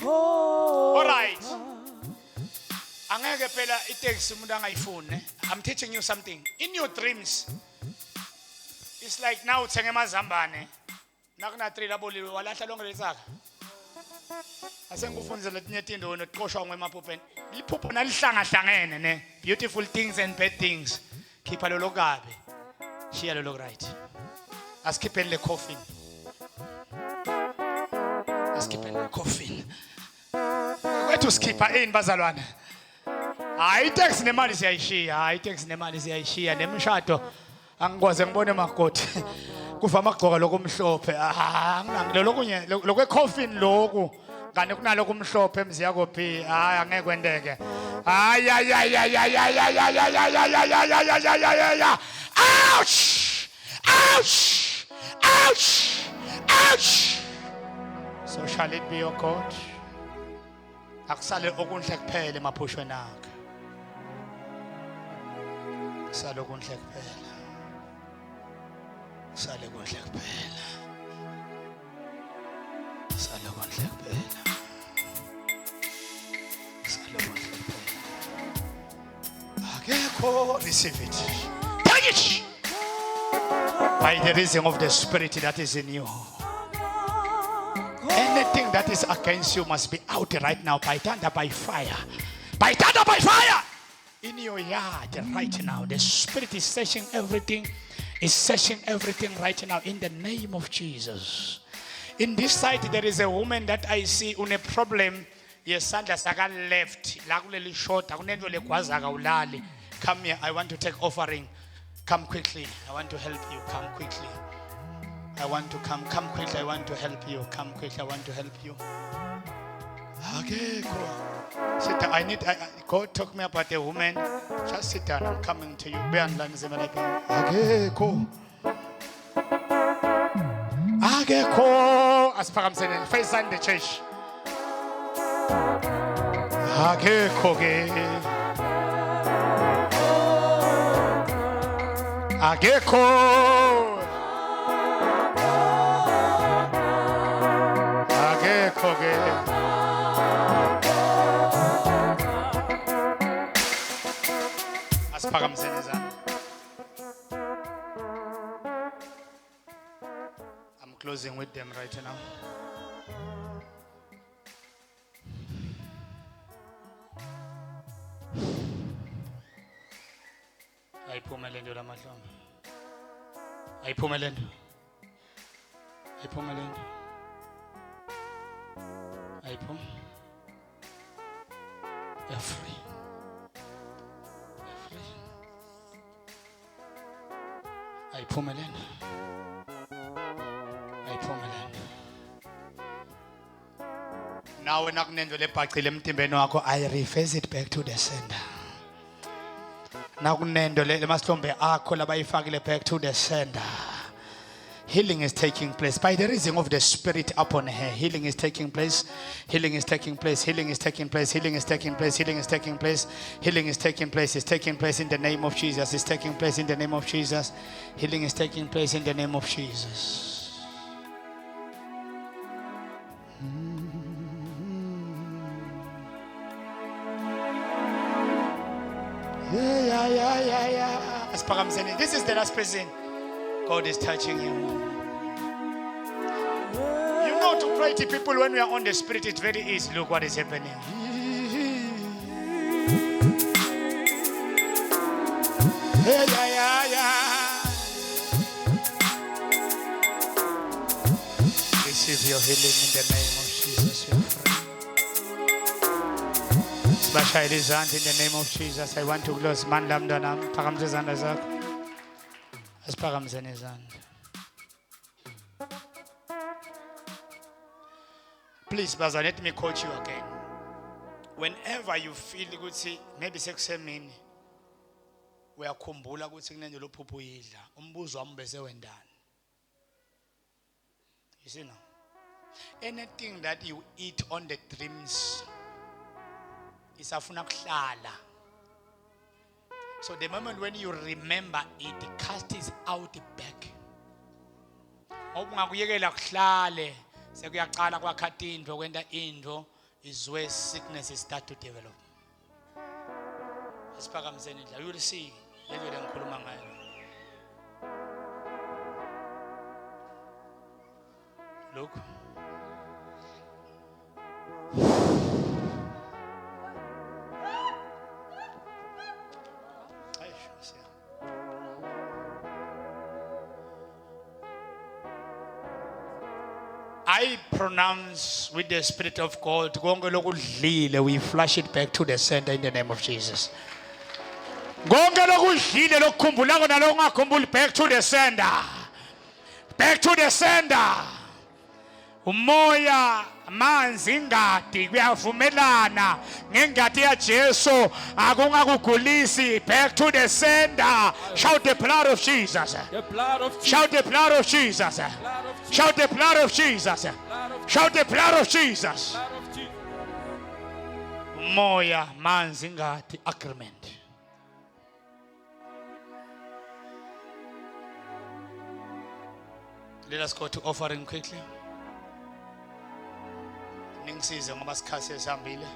All right. I'm teaching you something. In your dreams, it's like now Tsengema Zambane. Nakuna trila boli walahla lonke lesaka. Asengufunzela tinyetinto wena qoshwa ngemaphupeni. Liphupho nalihlanga hlangene ne. Beautiful things and bad things. Khipha lo lokabe. Shiya lo right. Askiphele le coffin. Askiphele le coffin. Wethu skipha bazalwane. Hayi tax nemali siyayishiya, hayi tax nemali siyayishiya nemishado angikwaze ngibone makoti. Kuva amagqoka lokumhlophe. Ngangilo lokunye lokwe coffin lokhu. Kanti kunalo kumhlophe emziya kophi. Hayi angeke kwendeke. Hayi ay ay ay ay ay ay ay ay ay ay ay ay. Ouch! Ouch! Ouch! Ouch! So shall it be, O God? Akusale okunhle kuphela emaphushweni akhe. Sale okunhle kuphela. Sale okunhle kuphela. Sale okunhle kuphela. Sale okunhle kuphela. Akekho, receive it. Take it. By the reason of the Spirit that is in you. Anything that is against you must be out right now by thunder, by fire. By thunder, by fire. In your yard right now. The Spirit is searching everything. Is searching everything right now in the name of Jesus. In this side there is a woman that I see on a problem. Yesandla saka left. La kuleli short. Akunento legwazaka ulali. Come here. I want to take offering. Come quickly. I want to help you. Come quickly. I want to come quickly. I want to help you. Come quickly. I want to help you. Okay, go. Sit down. Go talk me about the woman. Just sit down. I'm coming to you. Okay, go. Okay, go. As far as I'm saying, face on the church. Okay, go. Okay, go. I'm closing with them right now. Ayiphumelendo lamahlombe. Ayiphumelendo. Ayiphumelendo. Ayiphu. You're free. You're free. Ayiphumelendo. Ayiphumelendo. Nawe nakunento lebhacile emtimbeni wakho, I reverse it back to the sender. Nakunento lemahlombe akho labayifakile back to the sender. Healing is taking place by the reason of the Spirit upon her. Healing is taking place. Healing is taking place. Healing is taking place. Healing is taking place. Healing is taking place. Healing is taking place. It's taking place in the name of Jesus. It's taking place in the name of Jesus. Healing is taking place in the name of Jesus. Yeah. As I'm saying, this is the last person. God is touching you. You know, to pray to people when we are on the Spirit, it's very easy. Look what is happening. Yeah. Receive your healing in the name of Jesus, your friend. Special result in the name of Jesus. I want to close. Man, lamdanam. Pakamzezanda zak. Please, Baza, let me coach you again. Whenever you feel good, see, maybe sekusemini uyakhumbula ukuthi kunento lophupho uyidla umbuzo wami bese wendani. You see now, anything that you eat on the dreams isafuna kuhlala. So the moment when you remember it, cast it out back. Okungakuyekela kuhlale sekuyaqala kwakhatha indvo kwenta indvo is where sickness start to develop. Asiphakamiseni indlela. You will see lelo lengikhuluma ngayo. Look. I pronounce with the Spirit of God, konke lokudlile, we flush it back to the center in the name of Jesus. konke lokudlile lokukhumbulako nalokungakhumbuli, back to the sender, back to the sender. Umoya, amanzi, ingadi kuyavumelana ngengadi yaJesu akungakugulisi. Back to the sender. Shout the blood of Jesus. The blood of Jesus. Shout the blood of Jesus. Shout the blood of Jesus. Shout the blood of Jesus. Blood of Jesus. Umoya, manzi, ingadi, agreement. Let us go to offering quickly. Ningisize ngoba sikhathi sesihambile.